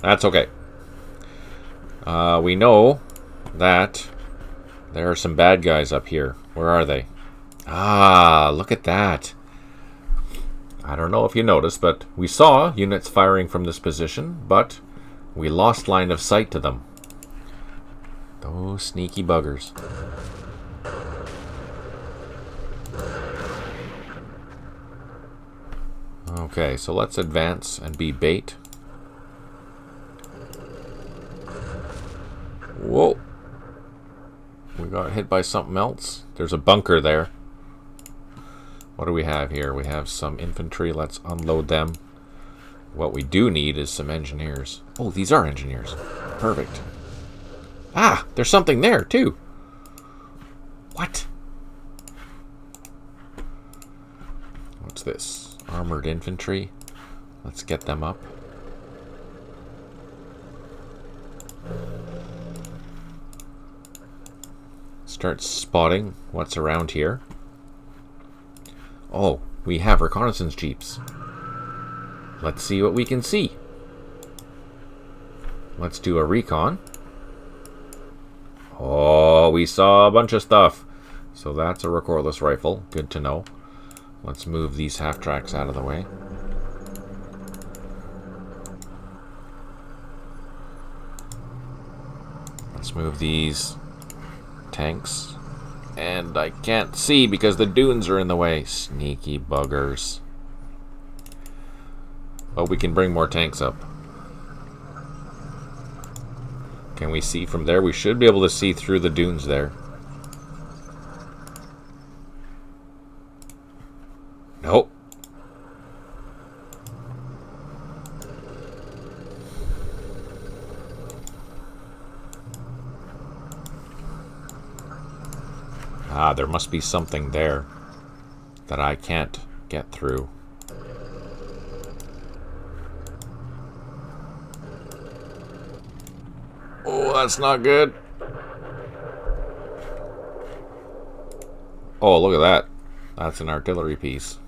S1: That's okay. We know that there are some bad guys up here. Where are they? Ah, look at that. I don't know if you noticed, but we saw units firing from this position, but we lost line of sight to them. Those sneaky buggers. Okay, so let's advance and be bait. Whoa. We got hit by something else. There's a bunker there. What do we have here? We have some infantry. Let's unload them. What we do need is some engineers. Oh, these are engineers. Perfect. Ah, there's something there, too. What? What's this? Armored infantry. Let's get them up. Start spotting what's around here. Oh, we have reconnaissance jeeps. Let's see what we can see. Let's do a recon. Oh, we saw a bunch of stuff. So that's a recordless rifle. Good to know. Let's move these half-tracks out of the way. Let's move these tanks. And I can't see because the dunes are in the way. Sneaky buggers. But we can bring more tanks up. Can we see from there? We should be able to see through the dunes there. Nope. Ah, there must be something there that I can't get through. Oh, that's not good. Oh, look at that. That's an artillery piece.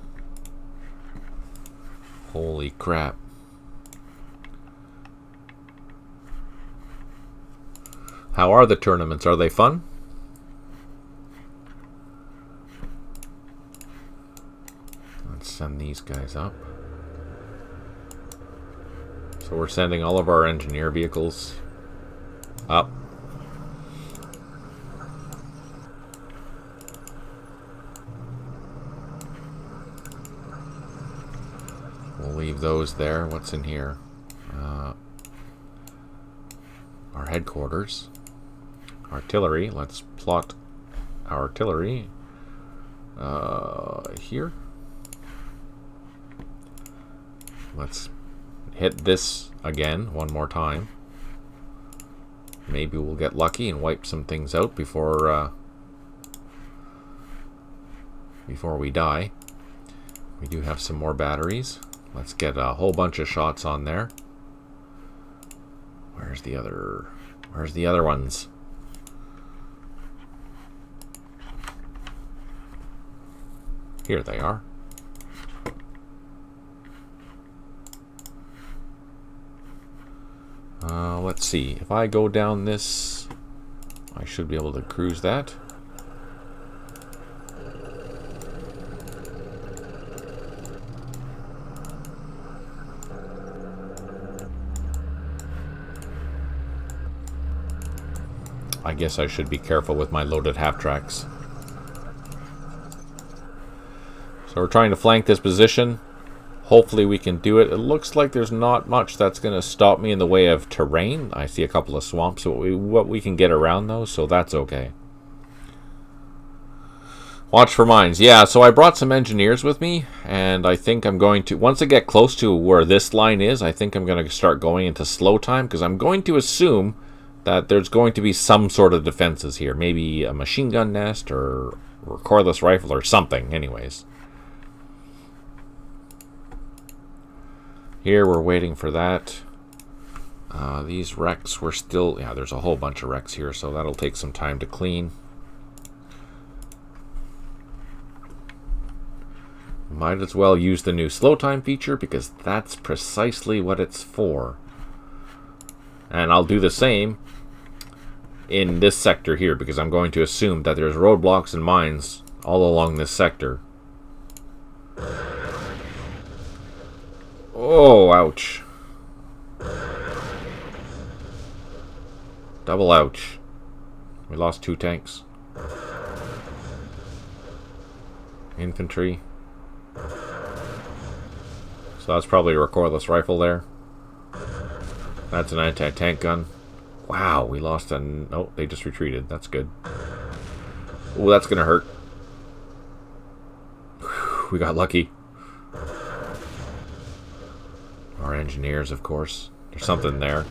S1: Holy crap. How are the tournaments? Are they fun? Let's send these guys up. So we're sending all of our engineer vehicles up. We'll leave those there. What's in here? Our headquarters. Artillery. Let's plot our artillery here. Let's hit this again one more time. Maybe we'll get lucky and wipe some things out before we die. We do have some more batteries. Let's get a whole bunch of shots on there. Where's the other ones? Here they are. Let's see. If I go down this, I should be able to cruise that. I guess I should be careful with my loaded half-tracks. So we're trying to flank this position. Hopefully we can do it. It looks like there's not much that's going to stop me in the way of terrain. I see a couple of swamps, what we can get around those, so that's okay. Watch for mines. Yeah, so I brought some engineers with me, and I think I'm going to, once I get close to where this line is, I think I'm going to start going into slow time, because I'm going to assume that there's going to be some sort of defenses here. Maybe a machine gun nest, or a cordless rifle, or something, anyways. Here we're waiting for that. These wrecks were still... Yeah, there's a whole bunch of wrecks here, so that'll take some time to clean. Might as well use the new slow time feature, because that's precisely what it's for. And I'll do the same in this sector here, because I'm going to assume that there's roadblocks and mines all along this sector. Oh, ouch. Double ouch. We lost 2 tanks. Infantry. So that's probably a cordless rifle there. That's an anti-tank gun. Wow, we lost an... Oh, they just retreated. That's good. Oh, that's gonna hurt. Whew, we got lucky. Our engineers, of course. There's something there.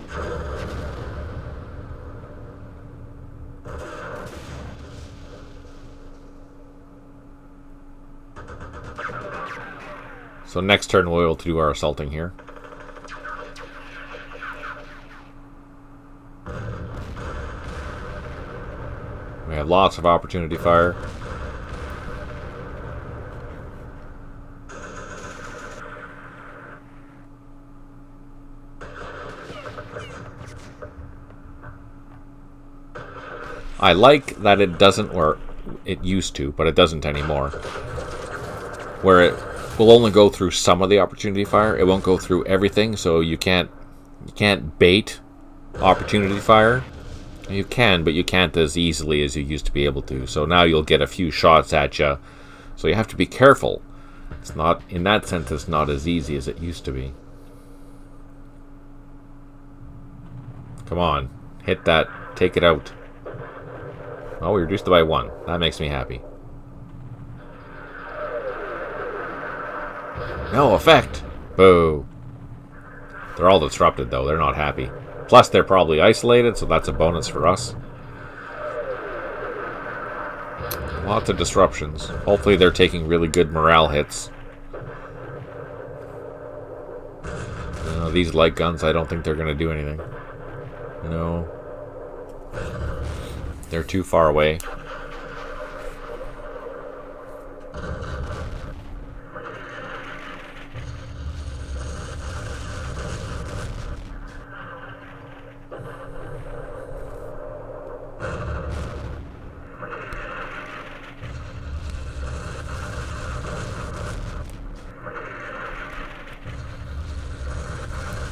S1: So next turn we'll be able to do our assaulting here. We have lots of opportunity fire. I like that it doesn't, or it used to, but it doesn't anymore, where it will only go through some of the opportunity fire. It won't go through everything, so you can't bait opportunity fire. You can, but you can't as easily as you used to be able to. So now you'll get a few shots at you. So you have to be careful. It's not, in that sense, it's not as easy as it used to be. Come on, hit that, take it out. Oh, we reduced it by 1. That makes me happy. No effect! Boo. They're all disrupted, though. They're not happy. Plus, they're probably isolated, so that's a bonus for us. Lots of disruptions. Hopefully they're taking really good morale hits. These light guns, I don't think they're going to do anything. No. They're too far away.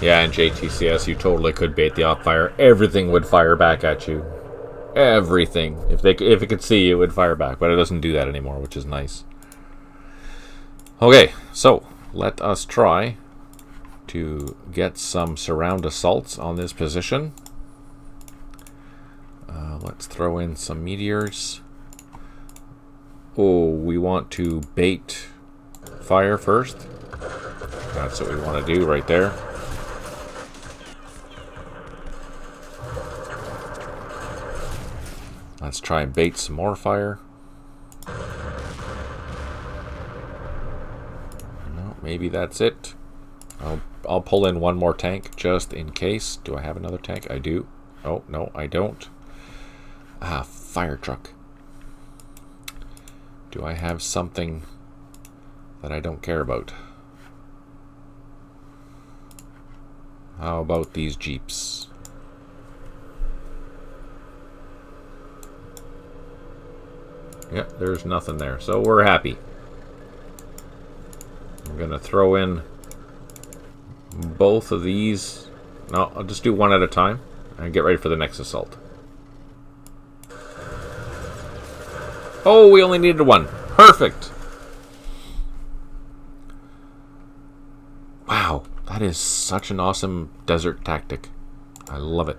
S1: Yeah, in JTCS, you totally could bait the op fire. Everything would fire back at you. Everything. If it could see you, it would fire back. But it doesn't do that anymore, which is nice. Okay, so let us try to get some surround assaults on this position. Let's throw in some meteors. Oh, we want to bait fire first. That's what we want to do right there. Let's try and bait some more fire. No, maybe that's it. I'll pull in one more tank just in case. Do I have another tank? I do. Oh, no, I don't. Ah, fire truck. Do I have something that I don't care about? How about these jeeps? Yeah, there's nothing there, so we're happy. I'm gonna throw in both of these. No, I'll just do one at a time and get ready for the next assault. Oh, we only needed one. Perfect. Wow, that is such an awesome desert tactic. I love it.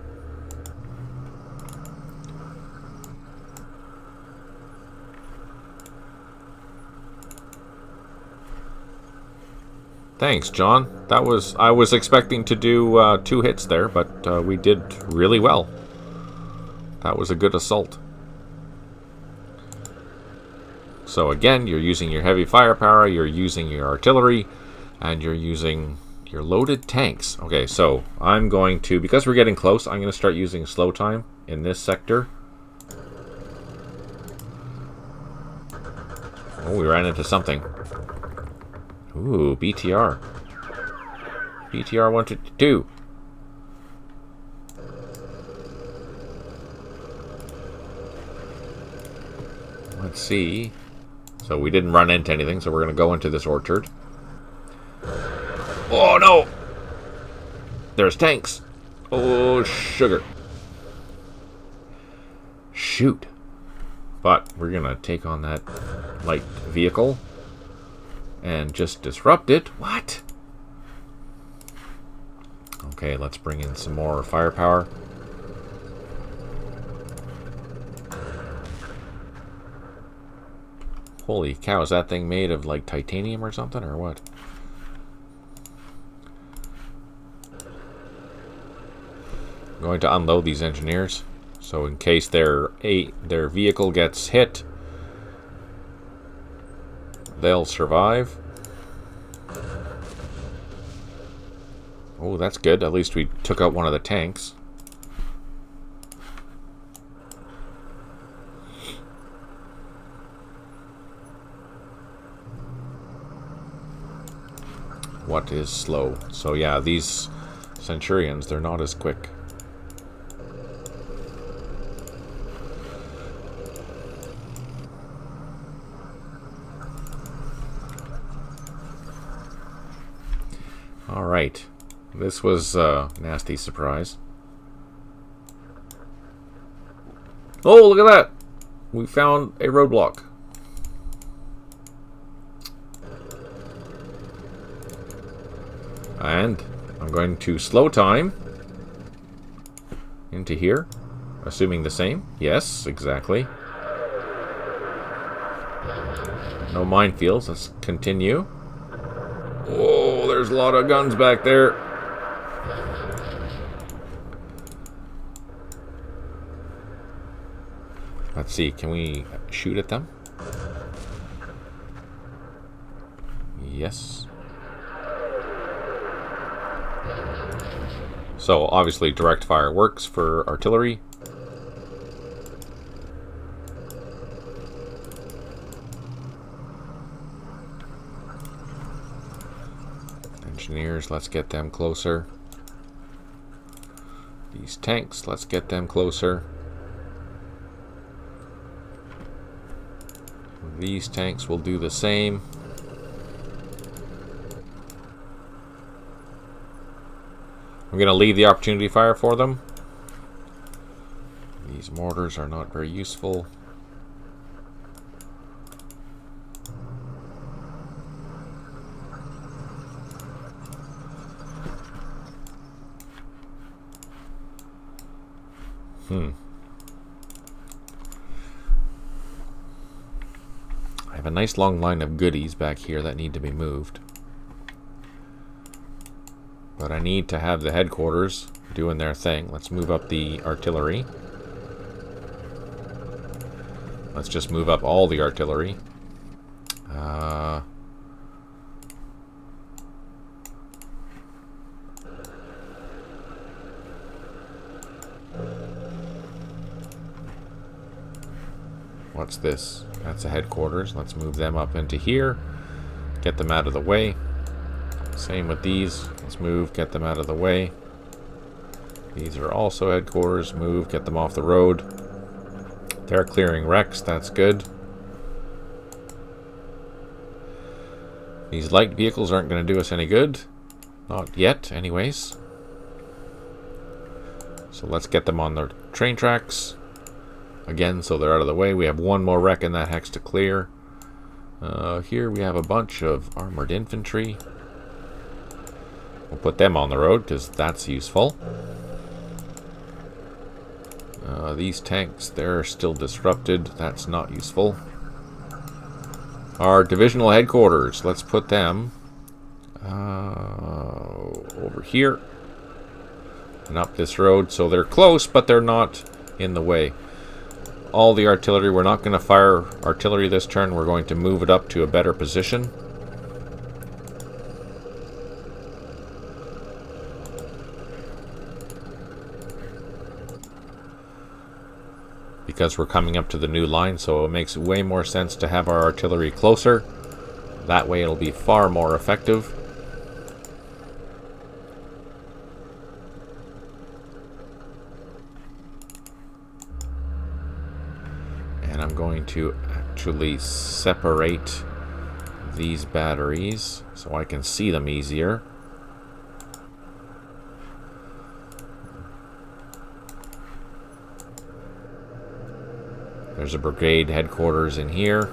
S1: Thanks, John. I was expecting to do 2 hits there, but we did really well. That was a good assault. So again, you're using your heavy firepower, you're using your artillery, and you're using your loaded tanks. Okay, so I'm going to, because we're getting close, I'm going to start using slow time in this sector. Oh, we ran into something. Ooh, BTR. BTR 122. Let's see. So we didn't run into anything, so we're going to go into this orchard. Oh, no! There's tanks. Oh, sugar. Shoot. But we're going to take on that light vehicle and just disrupt it. What? Okay, let's bring in some more firepower. Holy cow, is that thing made of like titanium or something, or what? I'm going to unload these engineers, so in case their vehicle gets hit, they'll survive. Oh, that's good. At least we took out one of the tanks. What is slow? So yeah, these Centurions, they're not as quick. Alright. This was a nasty surprise. Oh, look at that! We found a roadblock. And I'm going to slow time into here, assuming the same. Yes, exactly. No minefields. Let's continue. Oh, there's a lot of guns back there. Let's see, can we shoot at them? Yes. So obviously direct fire works for artillery. Engineers, let's get them closer. These tanks, let's get them closer. These tanks will do the same. I'm going to leave the opportunity fire for them. These mortars are not very useful. I have a nice long line of goodies back here that need to be moved. But I need to have the headquarters doing their thing. Let's move up the artillery. Let's just move up all the artillery. What's this? That's a headquarters. Let's move them up into here. Get them out of the way. Same with these. Let's move, get them out of the way. These are also headquarters. Move, get them off the road. They're clearing wrecks. That's good. These light vehicles aren't going to do us any good. Not yet, anyways. So let's get them on the train tracks. Again, so they're out of the way. We have one more wreck in that hex to clear. Here we have a bunch of armored infantry. We'll put them on the road because that's useful. These tanks, they're still disrupted. That's not useful. Our divisional headquarters, let's put them over here and up this road. So they're close, but they're not in the way. All the artillery, we're not going to fire artillery this turn. We're going to move it up to a better position. Because we're coming up to the new line, so it makes way more sense to have our artillery closer. That way it'll be far more effective. And I'm going to actually separate these batteries so I can see them easier. There's a brigade headquarters in here.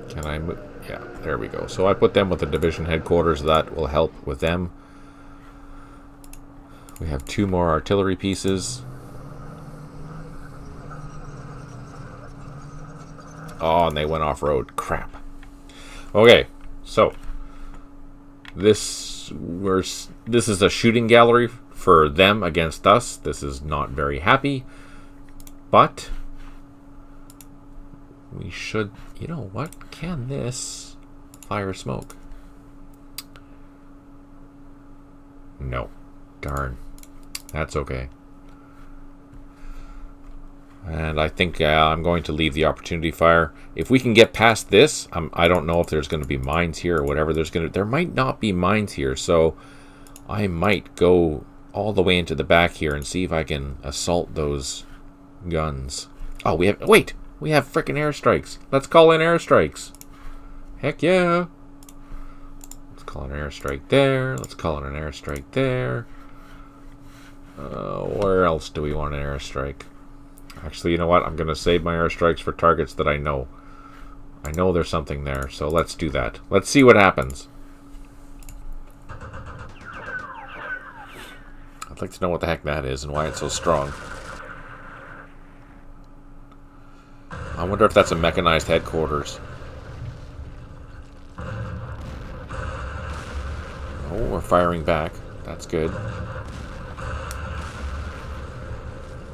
S1: Can I move? Yeah, there we go. So I put them with the division headquarters. That will help with them. We have 2 more artillery pieces. Oh, and they went off-road. Crap. Okay, so this is a shooting gallery for them against us. This is not very happy, but we should, you know what? Can this fire smoke? No. Darn. That's okay. And I think I'm going to leave the opportunity fire. If we can get past this, I don't know if there's going to be mines here or whatever. There might not be mines here, so I might go all the way into the back here and see if I can assault those guns. Oh, we have frickin' airstrikes. Let's call in airstrikes. Heck yeah. Let's call an airstrike there. Let's call in an airstrike there. Where else do we want an airstrike? Actually, you know what? I'm going to save my airstrikes for targets that I know. I know there's something there, so let's do that. Let's see what happens. I'd like to know what the heck that is and why it's so strong. I wonder if that's a mechanized headquarters. Oh, we're firing back. That's good.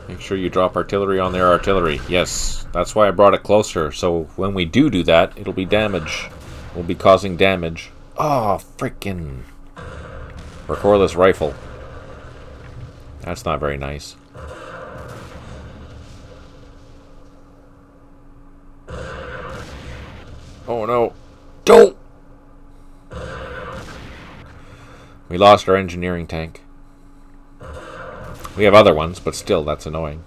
S1: Make sure you drop artillery on their artillery. Yes, that's why I brought it closer. So when we do that, it'll be damage. We'll be causing damage. Oh, freaking recoilless rifle. That's not very nice. Oh no. Don't! We lost our engineering tank. We have other ones, but still, that's annoying.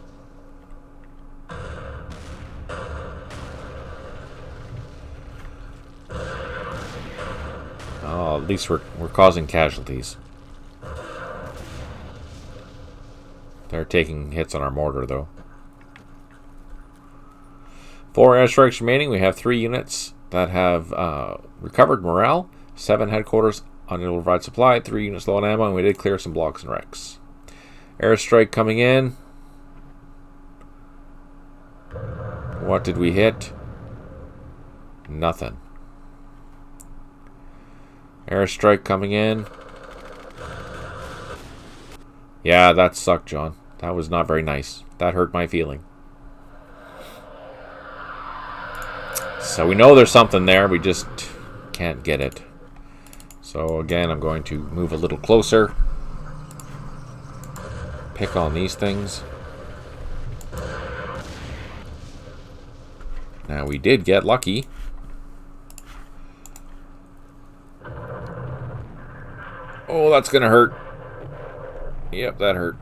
S1: Oh, at least we're causing casualties. They're taking hits on our mortar, though. 4 airstrikes remaining. We have 3 units that have recovered morale. 7 headquarters unable to provide supply. 3 units low on ammo, and we did clear some blocks and wrecks. Airstrike coming in. What did we hit? Nothing. Airstrike coming in. Yeah, that sucked, John. That was not very nice. That hurt my feeling. So we know there's something there. We just can't get it. So again, I'm going to move a little closer. Pick on these things. Now we did get lucky. Oh, that's gonna hurt. Yep, that hurt.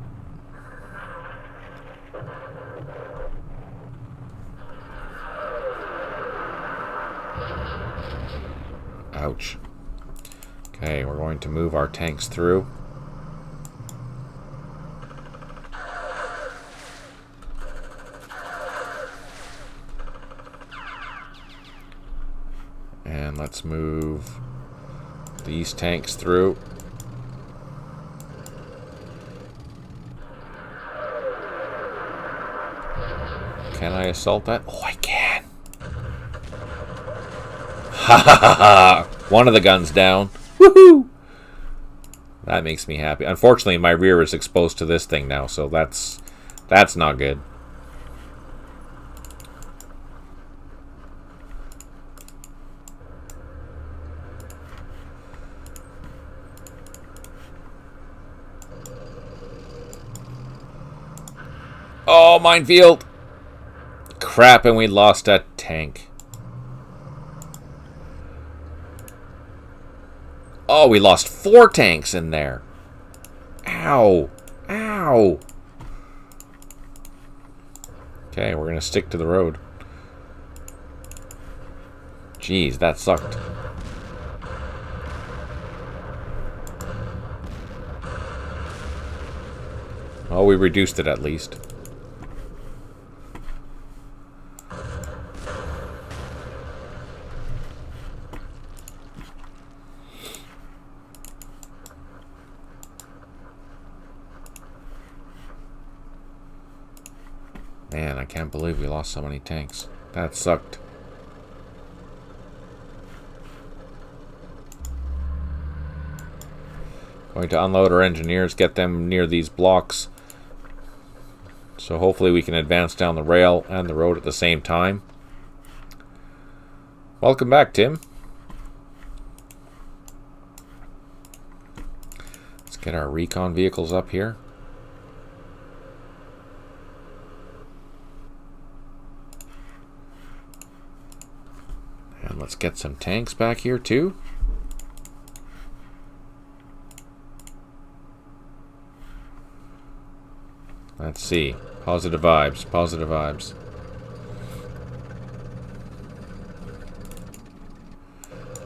S1: Ouch. Okay, we're going to move our tanks through. And let's move these tanks through. Can I assault that? Oh, I can. Ha ha ha ha! One of the guns down. Woohoo! That makes me happy. Unfortunately, my rear is exposed to this thing now, so that's not good. Oh, minefield! Crap, and we lost a tank. Oh, we lost 4 tanks in there. Ow. Ow. Okay, we're going to stick to the road. Jeez, that sucked. Oh, we reduced it at least. Man, I can't believe we lost so many tanks. That sucked. Going to unload our engineers, get them near these blocks. So hopefully we can advance down the rail and the road at the same time. Welcome back, Tim. Let's get our recon vehicles up here. And let's get some tanks back here too. Let's see. Positive vibes. Positive vibes.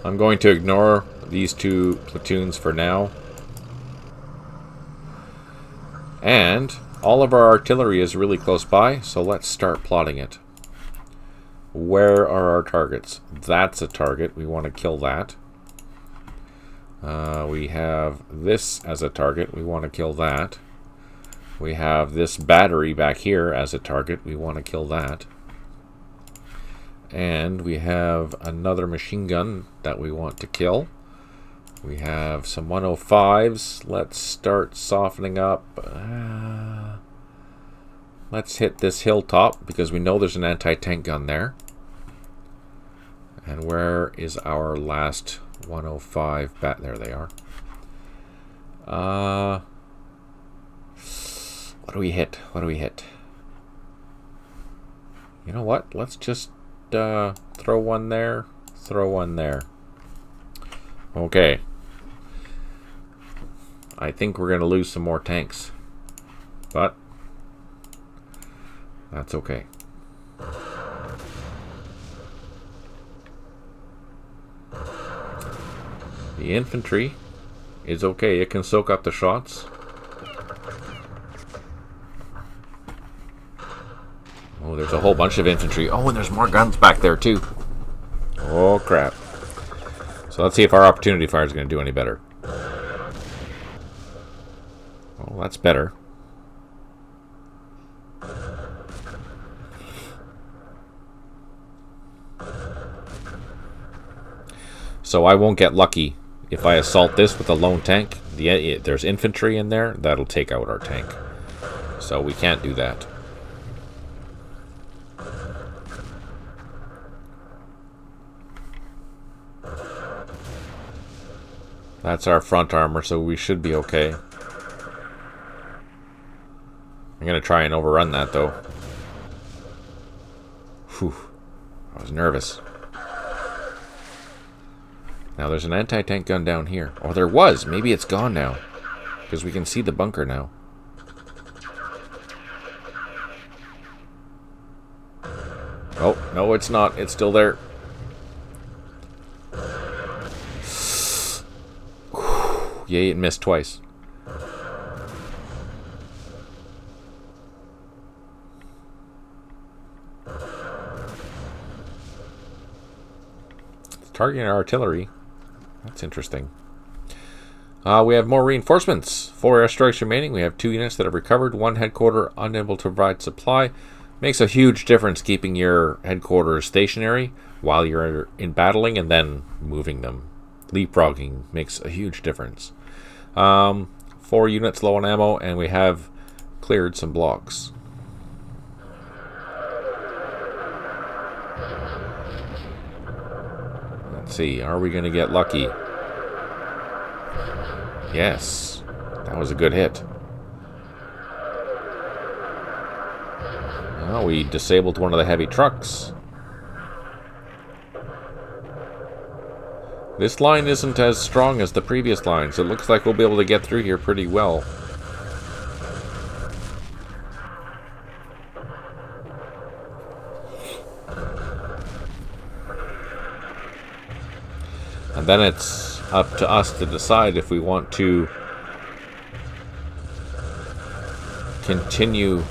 S1: I'm going to ignore these 2 platoons for now. And all of our artillery is really close by, so let's start plotting it. Where are our targets? That's a target. We want to kill that. We have this as a target. We want to kill that. We have this battery back here as a target. We want to kill that. And we have another machine gun that we want to kill. We have some 105s. Let's start softening up. Let's hit this hilltop because we know there's an anti-tank gun there. And where is our last 105 bat? There they are. What do we hit? What do we hit? You know what? Let's just throw one there. Throw one there. Okay. I think we're going to lose some more tanks. But that's okay. The infantry is okay. It can soak up the shots. Oh, there's a whole bunch of infantry. Oh, and there's more guns back there, too. Oh, crap. So let's see if our opportunity fire is going to do any better. Oh, that's better. So I won't get lucky if I assault this with a lone tank. There's infantry in there. That'll take out our tank. So we can't do that. That's our front armor, so we should be okay. I'm going to try and overrun that, though. Whew. I was nervous. Now, there's an anti-tank gun down here. Oh, there was. Maybe it's gone now. Because we can see the bunker now. Oh, no, it's not. It's still there. Yay, it missed twice. It's targeting our artillery. That's interesting. We have more reinforcements. 4 airstrikes remaining. We have 2 units that have recovered. 1 headquarter unable to provide supply. Makes a huge difference keeping your headquarters stationary while you're in battling and then moving them. Leapfrogging makes a huge difference. 4 units low on ammo, and we have cleared some blocks. Let's see, are we going to get lucky? Yes, that was a good hit. Well, we disabled one of the heavy trucks. This line isn't as strong as the previous line, so it looks like we'll be able to get through here pretty well. And then it's up to us to decide if we want to continue.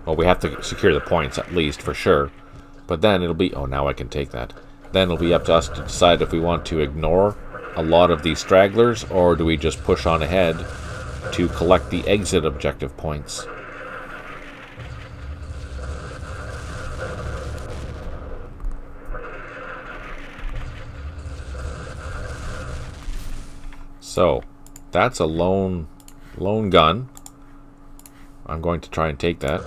S1: Well, we have to secure the points at least, for sure. But then it'll be... Oh, now I can take that. Then it'll be up to us to decide if we want to ignore a lot of these stragglers, or do we just push on ahead to collect the exit objective points. So, that's a lone gun. I'm going to try and take that.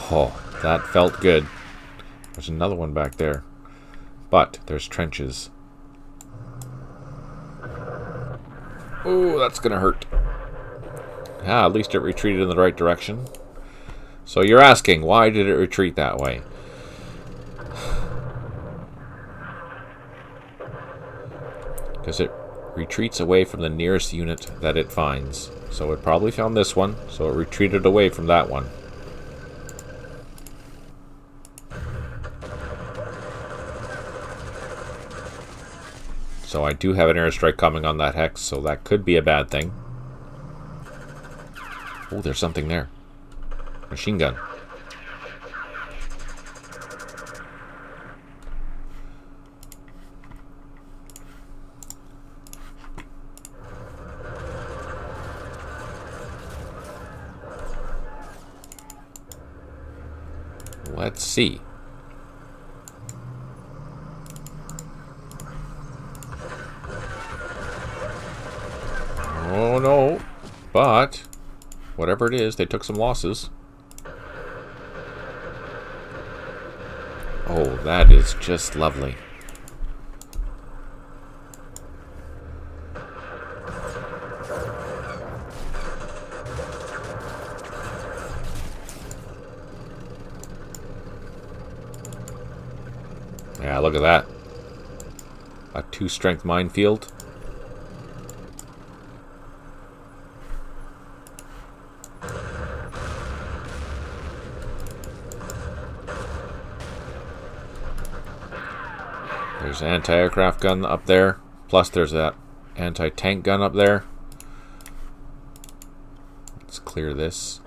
S1: Oh, that felt good. There's another one back there. But there's trenches. Oh, that's going to hurt. Ah, at least it retreated in the right direction. So you're asking, why did it retreat that way? Because it retreats away from the nearest unit that it finds. So it probably found this one, so it retreated away from that one. So I do have an airstrike coming on that hex, so that could be a bad thing. Oh, there's something there. Machine gun. Let's see. Oh no, but whatever it is, they took some losses. Oh, that is just lovely. Yeah, look at that. A 2-strength minefield. There's an anti-aircraft gun up there. Plus there's that anti-tank gun up there. Let's clear this.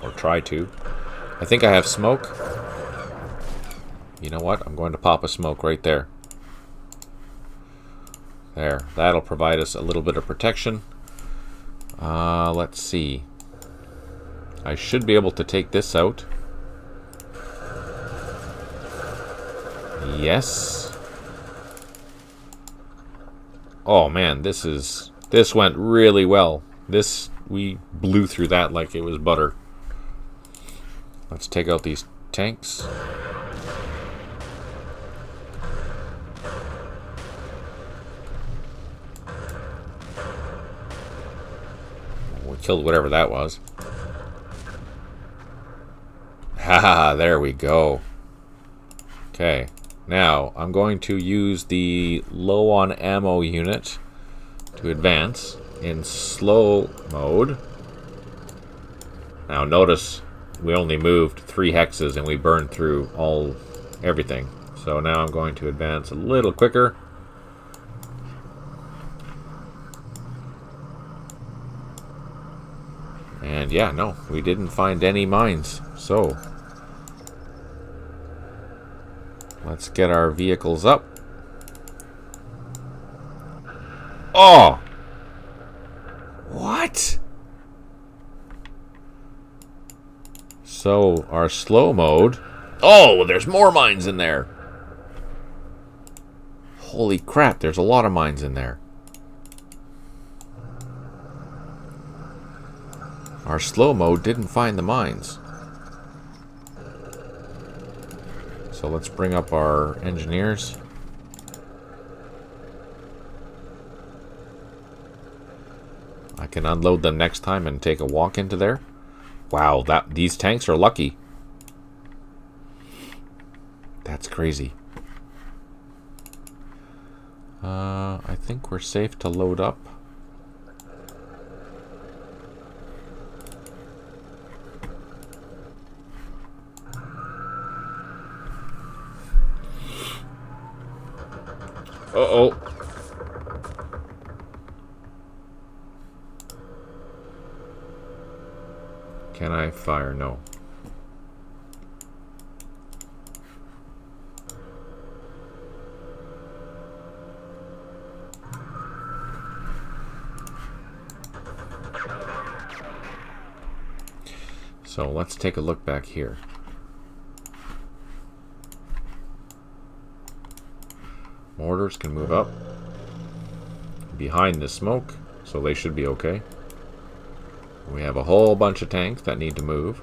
S1: Or try to. I think I have smoke. You know what? I'm going to pop a smoke right there. There. That'll provide us a little bit of protection. Let's see. I should be able to take this out. Yes. Oh man, this went really well. We blew through that like it was butter. Let's take out these tanks. We killed whatever that was. Haha, there we go. Okay, now I'm going to use the low on ammo unit to advance in slow mode. Now notice we only moved 3 hexes and we burned through everything. So now I'm going to advance a little quicker. And yeah, no, we didn't find any mines. So let's get our vehicles up. Oh! What? So, our slow mode... Oh, there's more mines in there! Holy crap, there's a lot of mines in there. Our slow mode didn't find the mines. So let's bring up our engineers. I can unload them next time and take a walk into there. Wow, these tanks are lucky. That's crazy. I think we're safe to load up. Uh-oh. Can I fire? No. So let's take a look back here. Mortars can move up behind the smoke, so they should be okay. We have a whole bunch of tanks that need to move.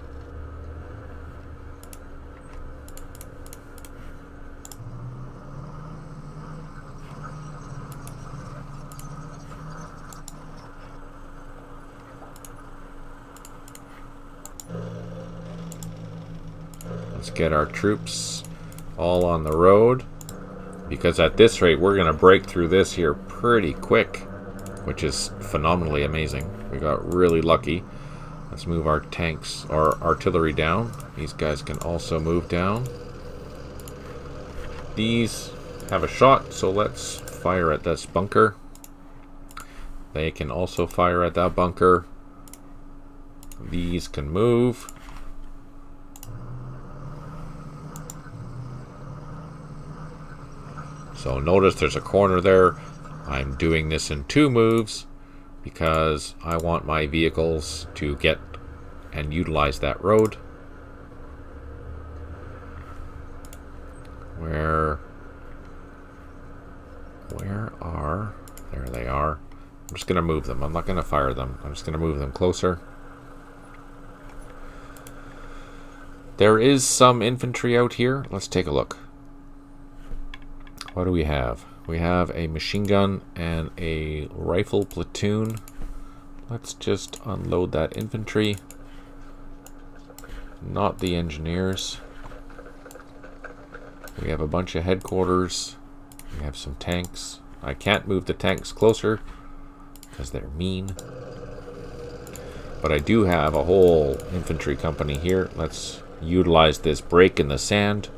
S1: Let's get our troops all on the road, because at this rate we're going to break through this here pretty quick, which is phenomenally amazing. We got really lucky. Let's move our tanks, our artillery down. These guys can also move down. These have a shot, so let's fire at this bunker. They can also fire at that bunker. These can move. So notice there's a corner there. I'm doing this in 2 moves because I want my vehicles to get and utilize that road. Where are... There they are. I'm just going to move them. I'm not going to fire them. I'm just going to move them closer. There is some infantry out here. Let's take a look. What do we have? We have a machine gun and a rifle platoon. Let's just unload that infantry. Not the engineers. We have a bunch of headquarters. We have some tanks. I can't move the tanks closer because they're mean. But I do have a whole infantry company here. Let's utilize this break in the sand.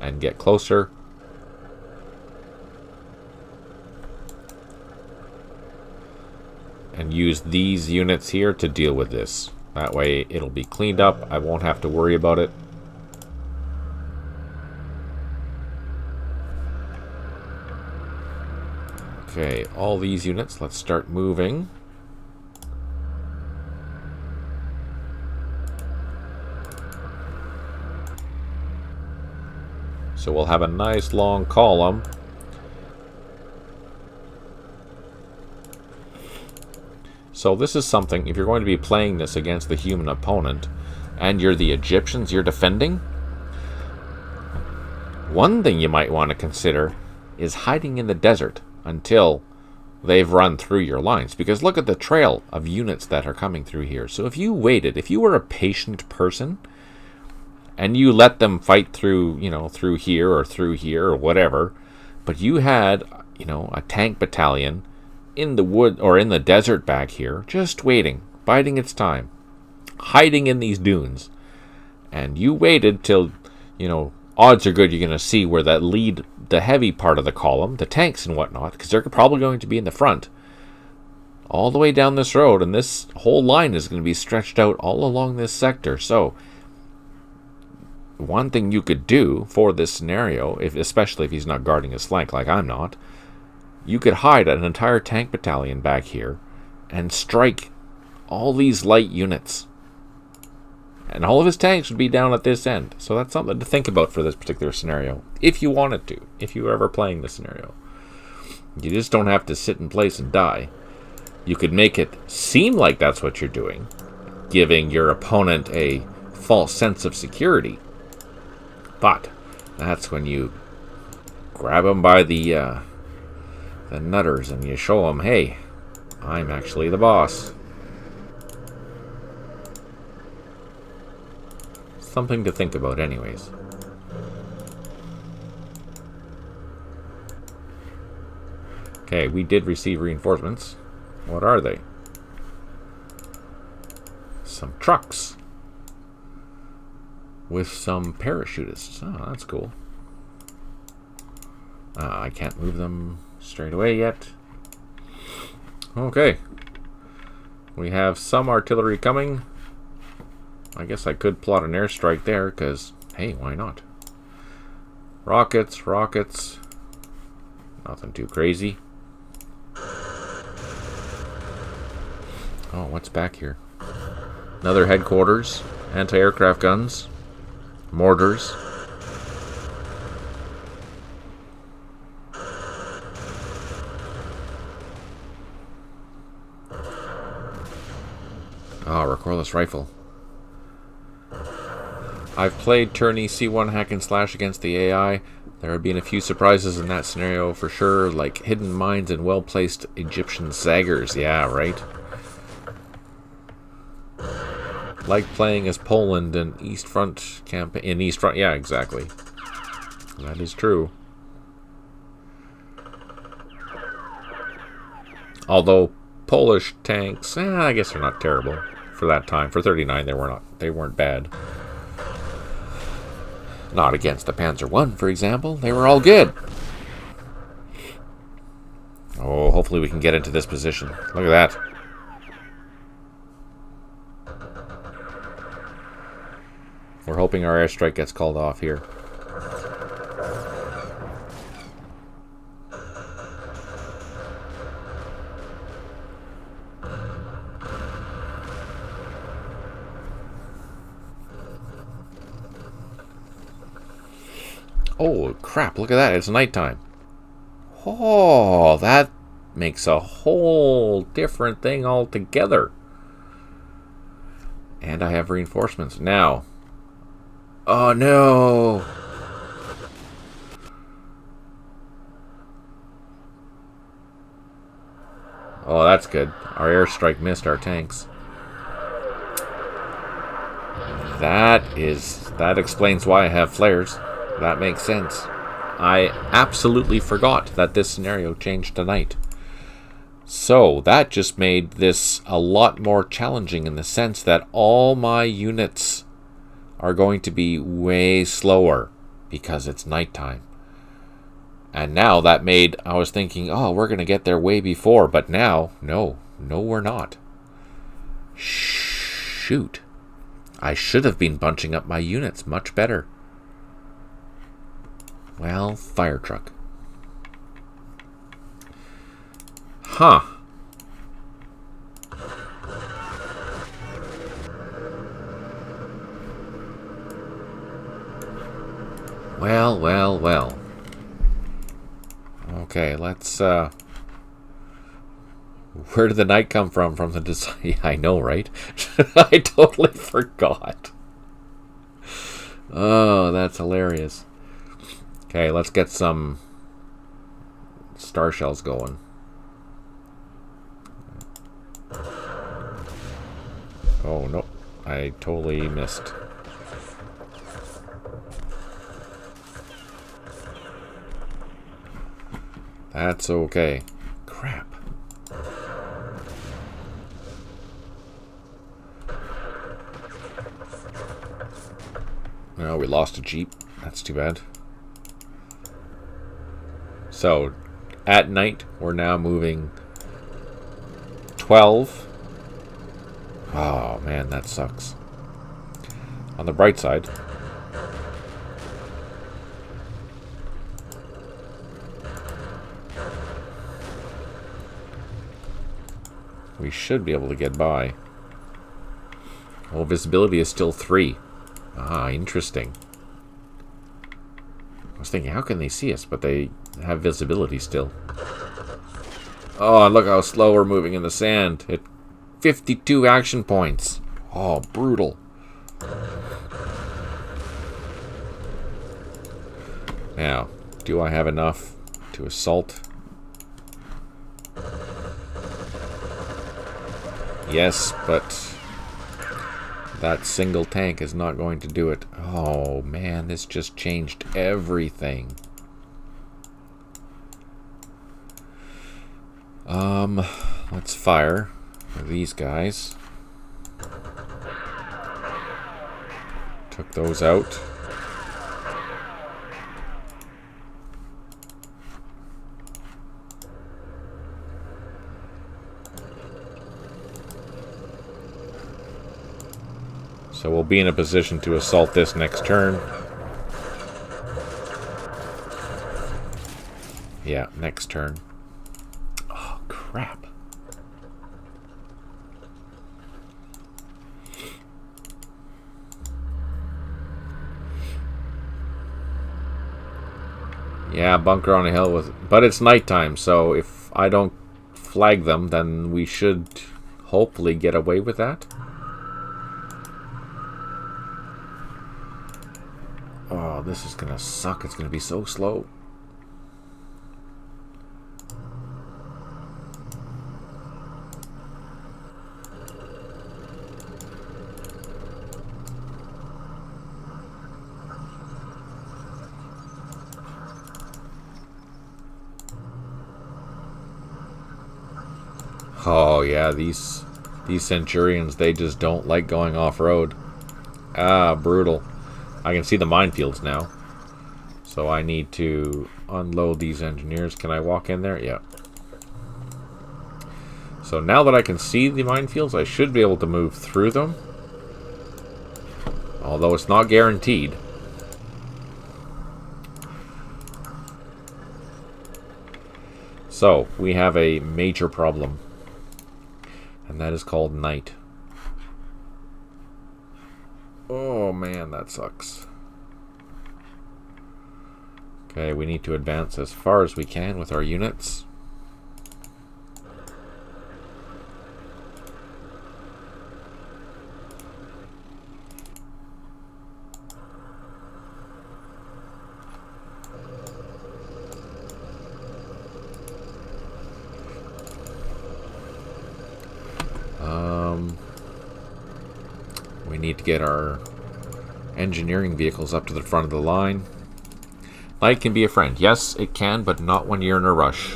S1: and get closer. And use these units here to deal with this. That way it'll be cleaned up. I won't have to worry about it. Okay, all these units, let's start moving. So we'll have a nice long column. So this is something, if you're going to be playing this against the human opponent, and you're the Egyptians you're defending, one thing you might want to consider is hiding in the desert until they've run through your lines. Because look at the trail of units that are coming through here. So if you waited, if you were a patient person, and you let them fight through, through here or whatever, but you had, a tank battalion in the wood or in the desert back here, just waiting, biding its time, hiding in these dunes, and you waited till, odds are good you're going to see where that lead, the heavy part of the column, the tanks and whatnot, because they're probably going to be in the front, all the way down this road, and this whole line is going to be stretched out all along this sector. So one thing you could do for this scenario, especially if he's not guarding his flank like I'm not, you could hide an entire tank battalion back here and strike all these light units. And all of his tanks would be down at this end. So that's something to think about for this particular scenario, if you wanted to, if you were ever playing this scenario. You just don't have to sit in place and die. You could make it seem like that's what you're doing, giving your opponent a false sense of security. But that's when you grab them by the nutters and you show them, hey, I'm actually the boss. Something to think about anyways. Okay, we did receive reinforcements. What are they? Some trucks with some parachutists. Oh, that's cool. I can't move them straight away yet. Okay. We have some artillery coming. I guess I could plot an airstrike there, because, hey, why not? Rockets. Nothing too crazy. Oh, what's back here? Another headquarters. Anti-aircraft guns. Mortars. Recoilless rifle. I've played tourney C1 hack and slash against the AI. There have been a few surprises in that scenario for sure, like hidden mines and well-placed Egyptian saggers. Yeah, right? Like playing as Poland in East Front campaign. In East Front, yeah, exactly. That is true. Although Polish tanks, I guess they're not terrible for that time. For 39, they weren't bad. Not against the Panzer I, for example. They were all good. Oh, hopefully we can get into this position. Look at that. We're hoping our airstrike gets called off here. Oh, crap, look at that. It's nighttime. Oh, that makes a whole different thing altogether. And I have reinforcements now. Oh, no. Oh, that's good. Our airstrike missed our tanks. That explains why I have flares. That makes sense. I absolutely forgot that this scenario changed tonight. So that just made this a lot more challenging in the sense that all my units are going to be way slower. because it's nighttime. And now that made, I was thinking, oh, we're going to get there way before. But now, no, we're not. Shoot. I should have been bunching up my units much better. Well, fire truck. Huh. Well. Okay, let's, where did the night come from? From the design? Yeah, I know, right? I totally forgot. Oh, that's hilarious. Okay, let's get some star shells going. Oh, no. I totally missed. That's okay. Crap. No, we lost a Jeep. That's too bad. So, at night, we're now moving 12. Oh, man, that sucks. On the bright side, we should be able to get by. Well, visibility is still 3. Ah, interesting. I was thinking, how can they see us? But they have visibility still. Oh, look how slow we're moving in the sand. At 52 action points. Oh, brutal. Now, do I have enough to assault? Yes, but that single tank is not going to do it. Oh, man, this just changed everything. Let's fire these guys. Took those out. So we'll be in a position to assault this next turn. Yeah, next turn. Oh, crap. Yeah, bunker on a hill with... But it's nighttime, so if I don't flag them, then we should hopefully get away with that. Oh, this is gonna suck. It's gonna be so slow. Oh yeah, these Centurions, they just don't like going off-road. Ah, brutal. I can see the minefields now. So I need to unload these engineers. Can I walk in there? Yeah. So now that I can see the minefields, I should be able to move through them. Although it's not guaranteed. So, we have a major problem. And that is called night. Oh man, that sucks. Okay, we need to advance as far as we can with our units. We need to get our engineering vehicles up to the front of the line. Night can be a friend. Yes, it can, but not when you're in a rush.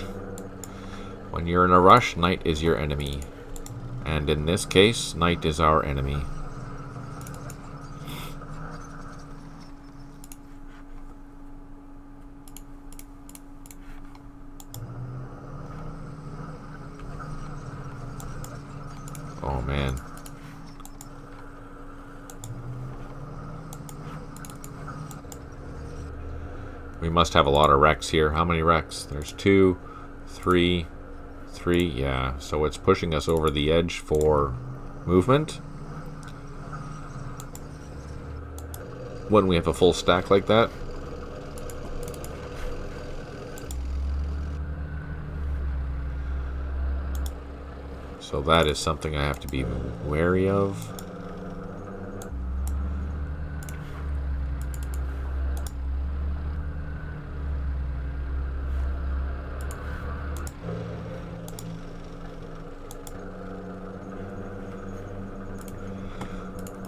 S1: When you're in a rush, night is your enemy. And in this case, night is our enemy. man. We must have a lot of wrecks here. How many wrecks? There's 2, 3, 3. Yeah, so it's pushing us over the edge for movement. When we have a full stack like that. So that is something I have to be wary of.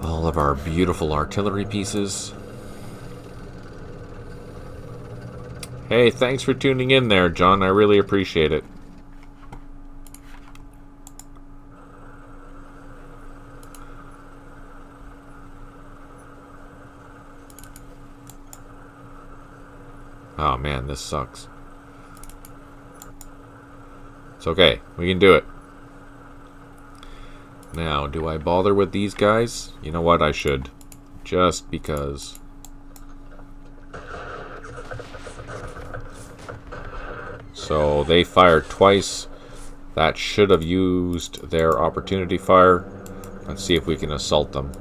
S1: All of our beautiful artillery pieces. Hey, thanks for tuning in there, John. I really appreciate it. Oh man, this sucks. It's okay. We can do it. Now, do I bother with these guys? You know what? I should. Just because. So they fired twice. That should have used their opportunity fire. Let's see if we can assault them.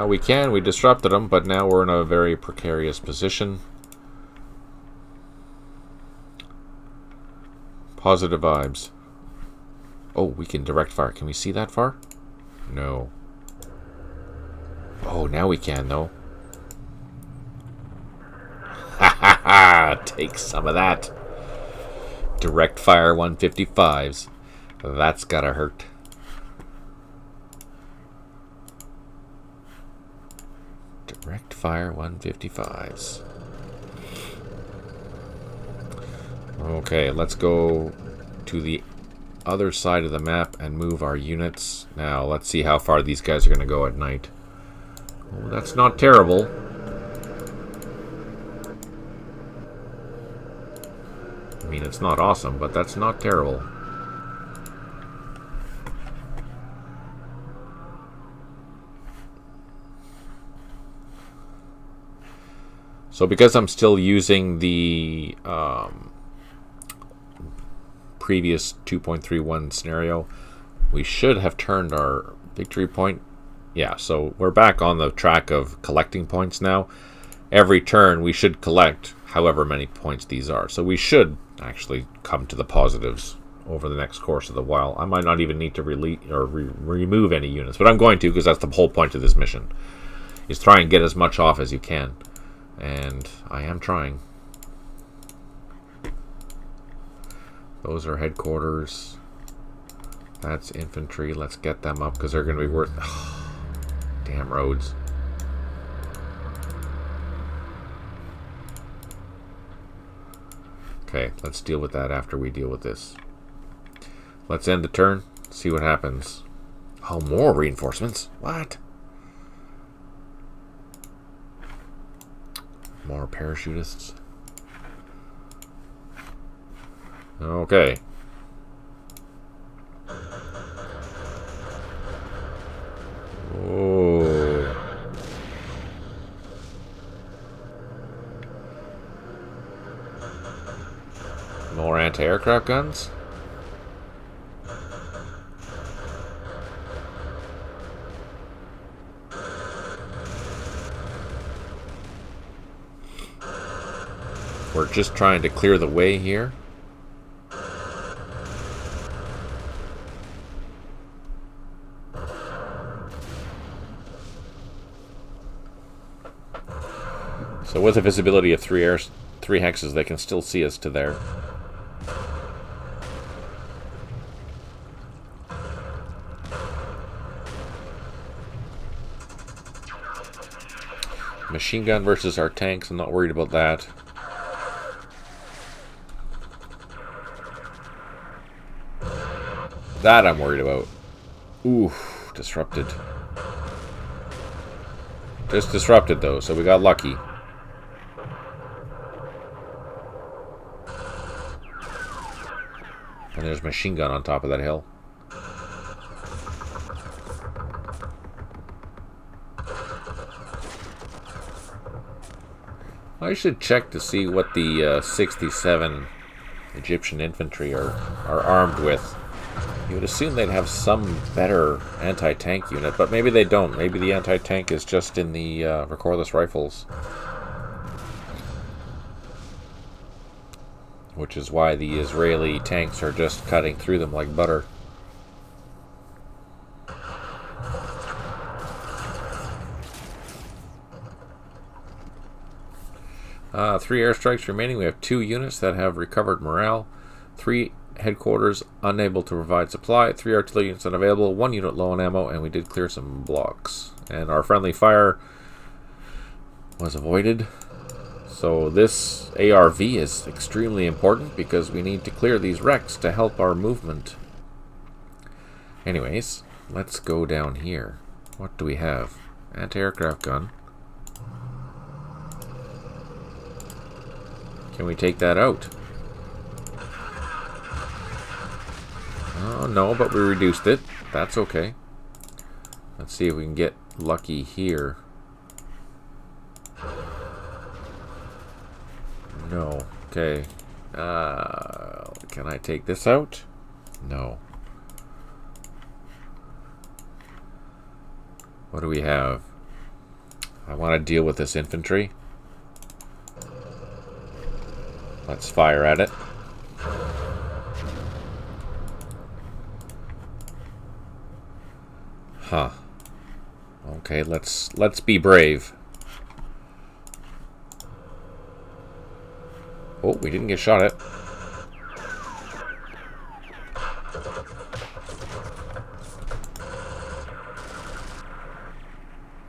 S1: We can. We disrupted them, but now we're in a very precarious position. Positive vibes. Oh, we can direct fire. Can we see that far? No. Oh, now we can, though. Ha ha ha! Take some of that. Direct fire 155s. That's gotta hurt. Direct fire 155s. Okay, let's go to the other side of the map and move our units. Now, let's see how far these guys are going to go at night. Oh, that's not terrible. I mean, it's not awesome, but that's not terrible. So because I'm still using the previous 2.31 scenario, we should have turned our victory point. Yeah, so we're back on the track of collecting points now. Every turn we should collect however many points these are. So we should actually come to the positives over the next course of the while. I might not even need to remove any units, but I'm going to, because that's the whole point of this mission, is try and get as much off as you can. And I am trying. Those are headquarters. That's infantry. Let's get them up because they're going to be worth... damn roads. Okay, let's deal with that after we deal with this. Let's end the turn. See what happens. Oh, more reinforcements? What? More parachutists. Okay. Oh. More anti-aircraft guns? We're just trying to clear the way here. So with a visibility of 3 hexes, they can still see us to there. Machine gun versus our tanks, I'm not worried about that. That I'm worried about. Ooh, disrupted. Just disrupted though, so we got lucky. And there's machine gun on top of that hill. I should check to see what the 67 Egyptian infantry are armed with. You would assume they'd have some better anti-tank unit, but maybe they don't. Maybe the anti-tank is just in the recordless rifles. Which is why the Israeli tanks are just cutting through them like butter. Three airstrikes remaining. We have 2 units that have recovered morale. 3 headquarters unable to provide supply. 3 artillery units unavailable. 1 unit low on ammo, and we did clear some blocks. And our friendly fire was avoided. So this ARV is extremely important because we need to clear these wrecks to help our movement. Anyways, let's go down here. What do we have? Anti-aircraft gun. Can we take that out? Oh, no, but we reduced it. That's okay. Let's see if we can get lucky here. No. Okay. Can I take this out? No. What do we have? I want to deal with this infantry. Let's fire at it. Huh. Okay, let's be brave. Oh, we didn't get shot at.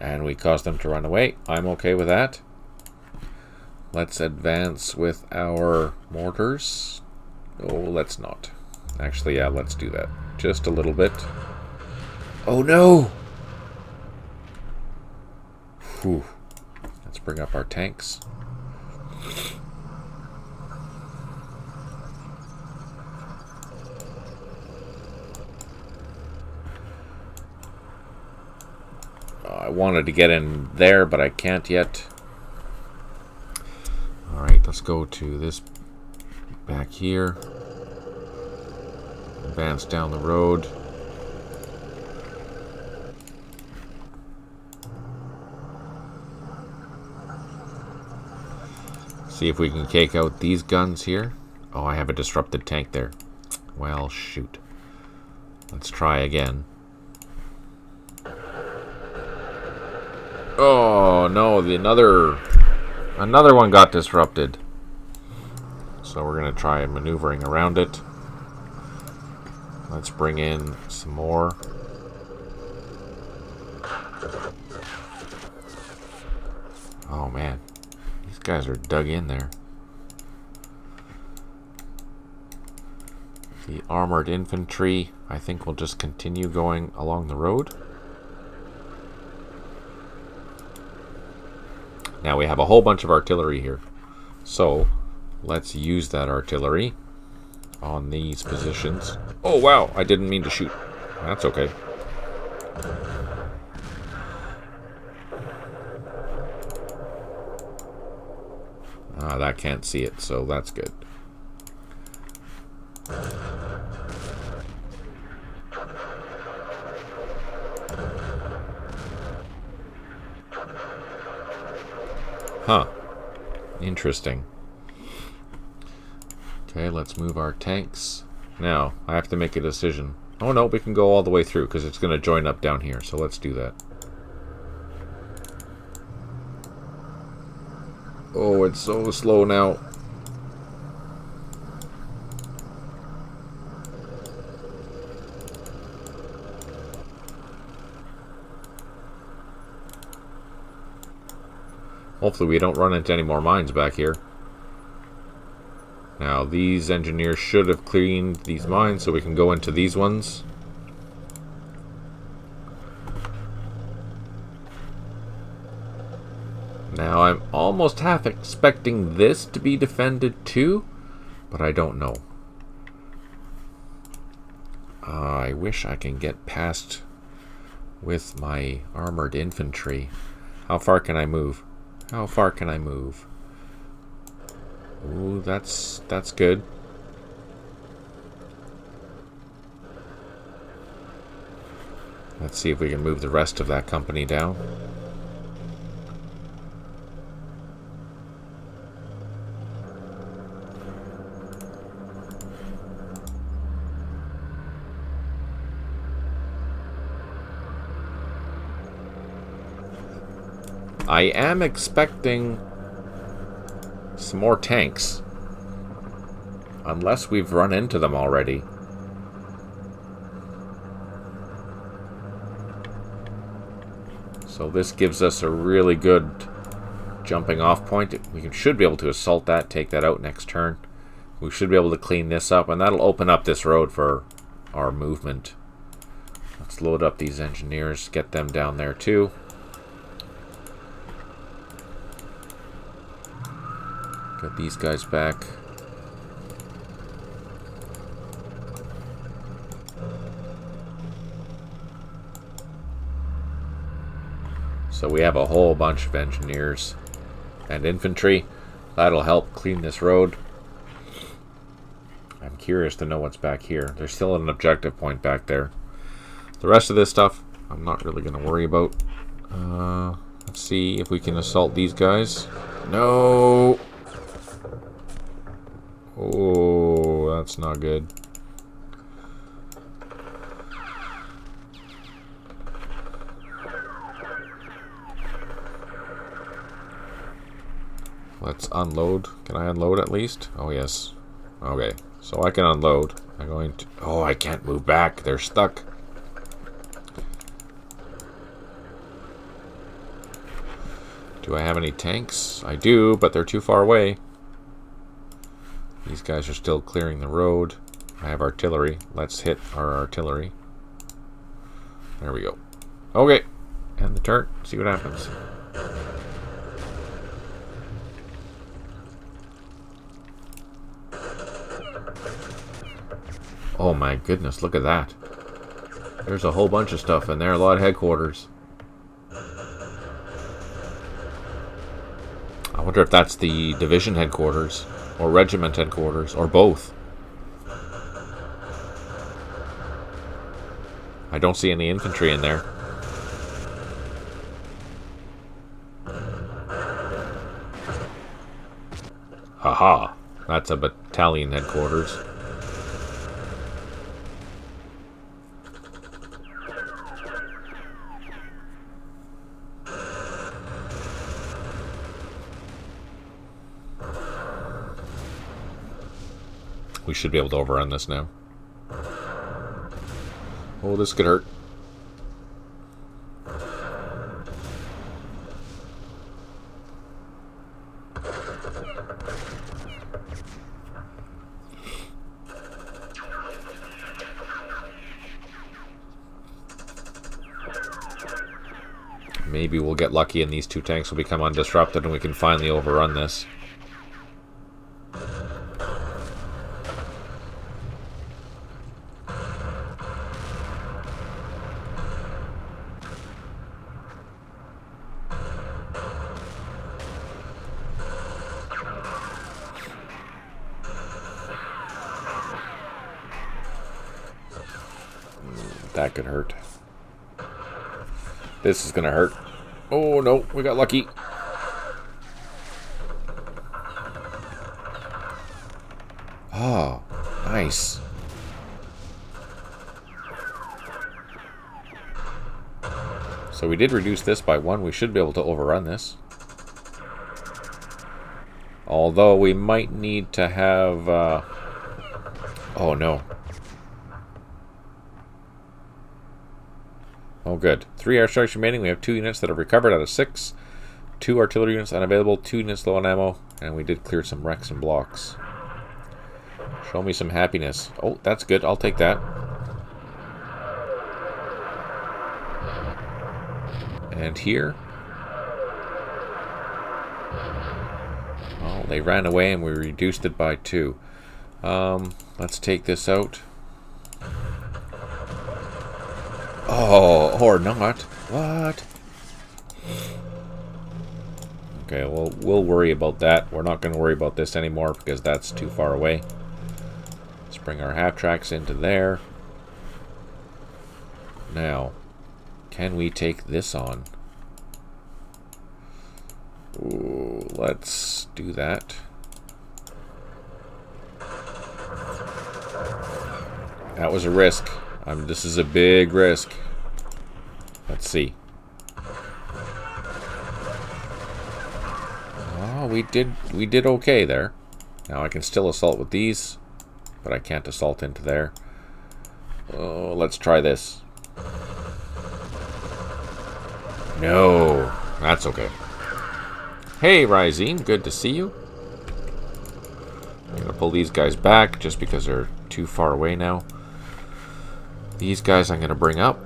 S1: And we caused them to run away. I'm okay with that. Let's advance with our mortars. Oh, let's not. Actually, yeah, let's do that. Just a little bit. Oh, no! Whew. Let's bring up our tanks. I wanted to get in there, but I can't yet. Alright, let's go to this back here. Advance down the road. See if we can take out these guns here. Oh, I have a disrupted tank there. Well, shoot. Let's try again. Oh no, another one got disrupted. So we're gonna try maneuvering around it. Let's bring in some more. Oh man, these guys are dug in there. The armored infantry, I think, will just continue going along the road. Now we have a whole bunch of artillery here. So let's use that artillery on these positions. Oh wow, I didn't mean to shoot. That's okay. That can't see it, so that's good. Huh. Interesting. Okay, let's move our tanks. Now, I have to make a decision. Oh no, we can go all the way through because it's going to join up down here, so let's do that. Oh, it's so slow now. Hopefully we don't run into any more mines back here. Now, these engineers should have cleaned these mines so we can go into these ones. Now, I'm almost half expecting this to be defended too, but I don't know. I wish I can get past with my armored infantry. How far can I move? How far can I move? Ooh, that's good. Let's see if we can move the rest of that company down. I am expecting some more tanks. Unless we've run into them already. So this gives us a really good jumping off point. We should be able to assault that, take that out next turn. We should be able to clean this up, and that'll open up this road for our movement. Let's load up these engineers, get them down there too. Get these guys back. So we have a whole bunch of engineers and infantry. That'll help clean this road. I'm curious to know what's back here. There's still an objective point back there. The rest of this stuff, I'm not really going to worry about. Let's see if we can assault these guys. No! Oh, that's not good. Let's unload. Can I unload at least? Oh, yes. Okay, so I can unload. I'm going to... Oh, I can't move back. They're stuck. Do I have any tanks? I do, but they're too far away. These guys are still clearing the road. I have artillery. Let's hit our artillery. There we go. Okay. End the turn. See what happens. Oh my goodness, look at that. There's a whole bunch of stuff in there. A lot of headquarters. I wonder if that's the division headquarters. Or regiment headquarters. Or both. I don't see any infantry in there. Haha. That's a battalion headquarters. We should be able to overrun this now. Oh, this could hurt. Maybe we'll get lucky and these two tanks will become undisrupted and we can finally overrun this. That could hurt. This is gonna hurt. Oh no, we got lucky. Oh, nice. So we did reduce this by 1. We should be able to overrun this. Although we might need to have... Oh no. Oh, good. 3 airstrikes remaining. We have 2 units that have recovered out of 6. 2 artillery units unavailable. 2 units low on ammo. And we did clear some wrecks and blocks. Show me some happiness. Oh, that's good. I'll take that. And here. Oh, they ran away and we reduced it by 2. Let's take this out. Oh, or not. What? Okay, well, we'll worry about that. We're not going to worry about this anymore because that's too far away. Let's bring our half-tracks into there. Now, can we take this on? Ooh, let's do that. That was a risk. This is a big risk. Let's see. Oh, we did okay there. Now I can still assault with these, but I can't assault into there. Oh, let's try this. No, that's okay. Hey, Rysine, good to see you. I'm gonna pull these guys back just because they're too far away now. These guys I'm gonna bring up.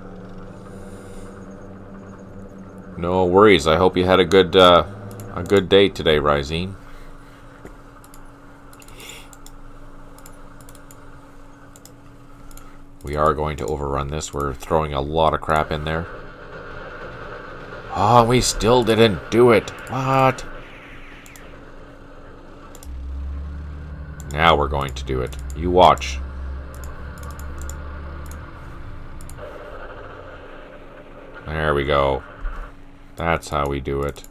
S1: No worries. I hope you had a good day today, Rysine. We are going to overrun this. We're throwing a lot of crap in there. Oh, we still didn't do it. What? Now we're going to do it. You watch. There we go. That's how we do it.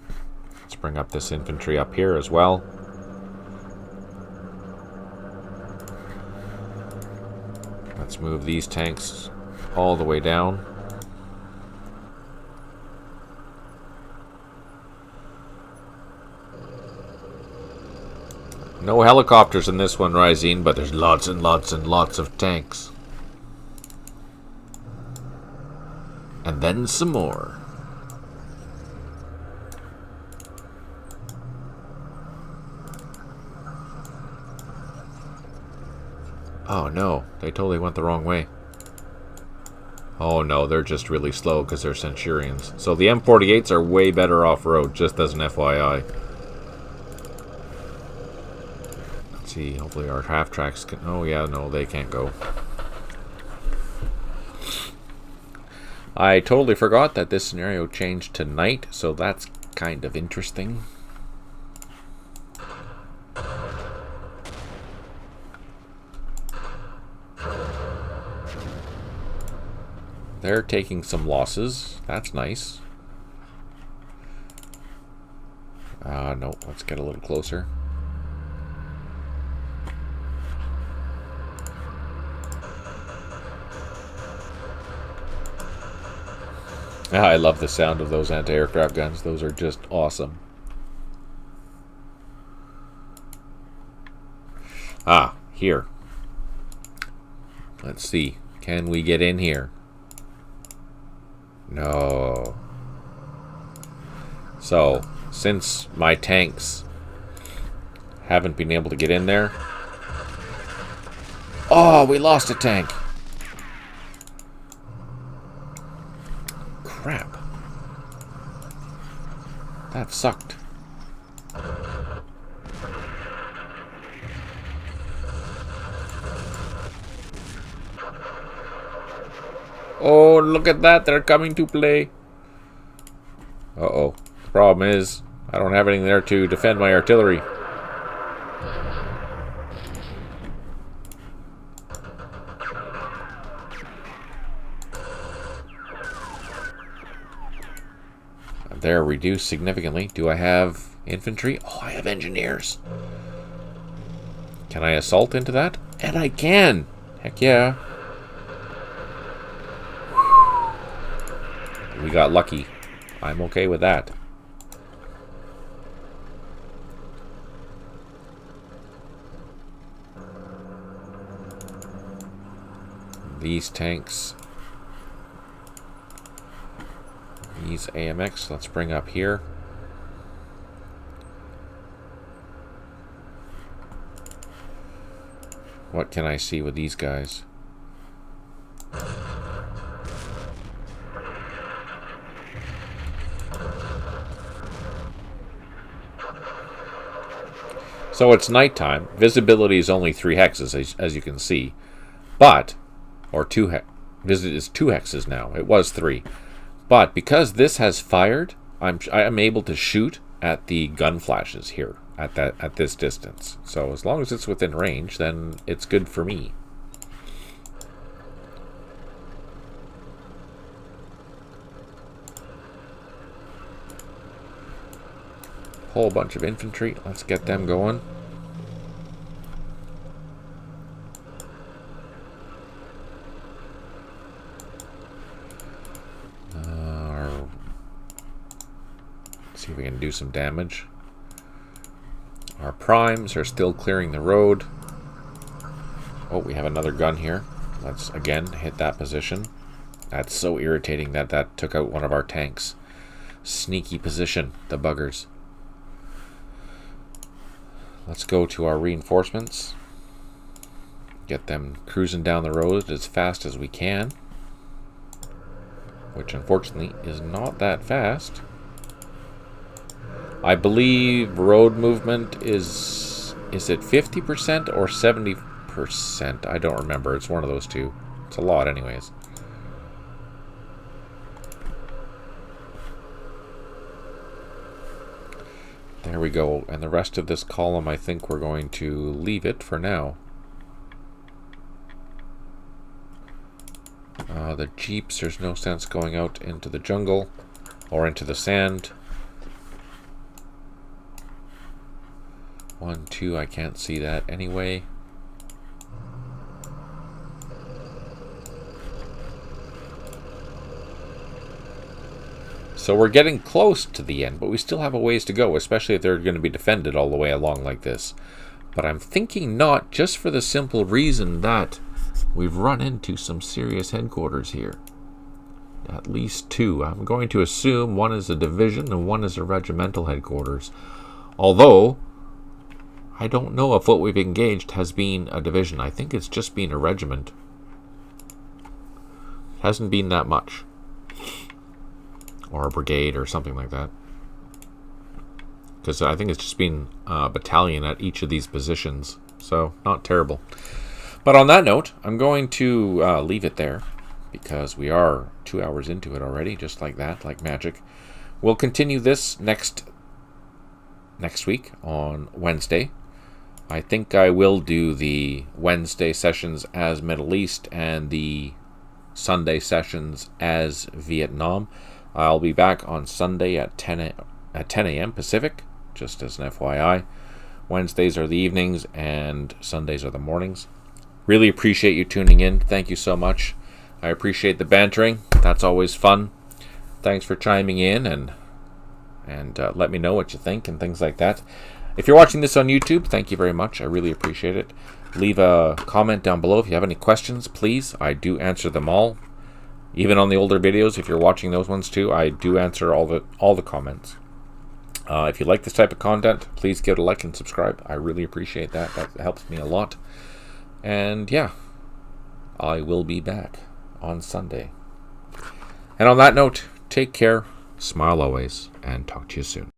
S1: Let's bring up this infantry up here as well. Let's move these tanks all the way down. No helicopters in this one, Rysine, but there's lots and lots and lots of tanks. And then some more. Oh no, they totally went the wrong way. Oh no, they're just really slow because they're Centurions. So the M48s are way better off-road, just as an FYI. Let's see, hopefully our half-tracks can... Oh yeah, no, they can't go. I totally forgot that this scenario changed to night, so that's kind of interesting. They're taking some losses. That's nice. No, let's get a little closer. I love the sound of those anti-aircraft guns. Those are just awesome. Here. Let's see. Can we get in here? No. So, since my tanks haven't been able to get in there... Oh, we lost a tank. Crap. That sucked. Oh, look at that. They're coming to play. Uh-oh. The problem is, I don't have anything there to defend my artillery. They're reduced significantly. Do I have infantry? Oh, I have engineers. Can I assault into that? And I can! Heck yeah. We got lucky. I'm okay with that. These tanks. These AMX, let's bring up here. What can I see with these guys? So it's nighttime. Visibility is only 3 hexes, as you can see. But, or 2 hex. Visit is 2 hexes now. It was 3. But because this has fired, I'm able to shoot at the gun flashes here at this distance. So as long as it's within range, then it's good for me. Whole bunch of infantry. Let's get them going. See if we can do some damage. Our primes are still clearing the road. Oh, we have another gun here. Let's again hit that position. That's so irritating that took out one of our tanks. Sneaky position, the buggers. Let's go to our reinforcements. Get them cruising down the road as fast as we can. Which unfortunately is not that fast. I believe road movement is it 50% or 70%? I don't remember. It's one of those two. It's a lot anyways. There we go. And the rest of this column, I think we're going to leave it for now. The jeeps, there's no sense going out into the jungle or into the sand. 1, 2, I can't see that anyway. So we're getting close to the end, but we still have a ways to go, especially if they're going to be defended all the way along like this. But I'm thinking not, just for the simple reason that we've run into some serious headquarters here. At least 2. I'm going to assume one is a division and one is a regimental headquarters. Although I don't know if what we've engaged has been a division. I think it's just been a regiment. It hasn't been that much. Or a brigade or something like that. Because I think it's just been a battalion at each of these positions. So, not terrible. But on that note, I'm going to leave it there. Because we are 2 hours into it already. Just like that, like magic. We'll continue this next week on Wednesday. I think I will do the Wednesday sessions as Middle East and the Sunday sessions as Vietnam. I'll be back on Sunday at 10 a.m. Pacific, just as an FYI. Wednesdays are the evenings and Sundays are the mornings. Really appreciate you tuning in. Thank you so much. I appreciate the bantering. That's always fun. Thanks for chiming in and let me know what you think and things like that. If you're watching this on YouTube, thank you very much. I really appreciate it. Leave a comment down below if you have any questions, please. I do answer them all. Even on the older videos, if you're watching those ones too, I do answer all the comments. If you like this type of content, please give it a like and subscribe. I really appreciate that. That helps me a lot. And yeah, I will be back on Sunday. And on that note, take care, smile always, and talk to you soon.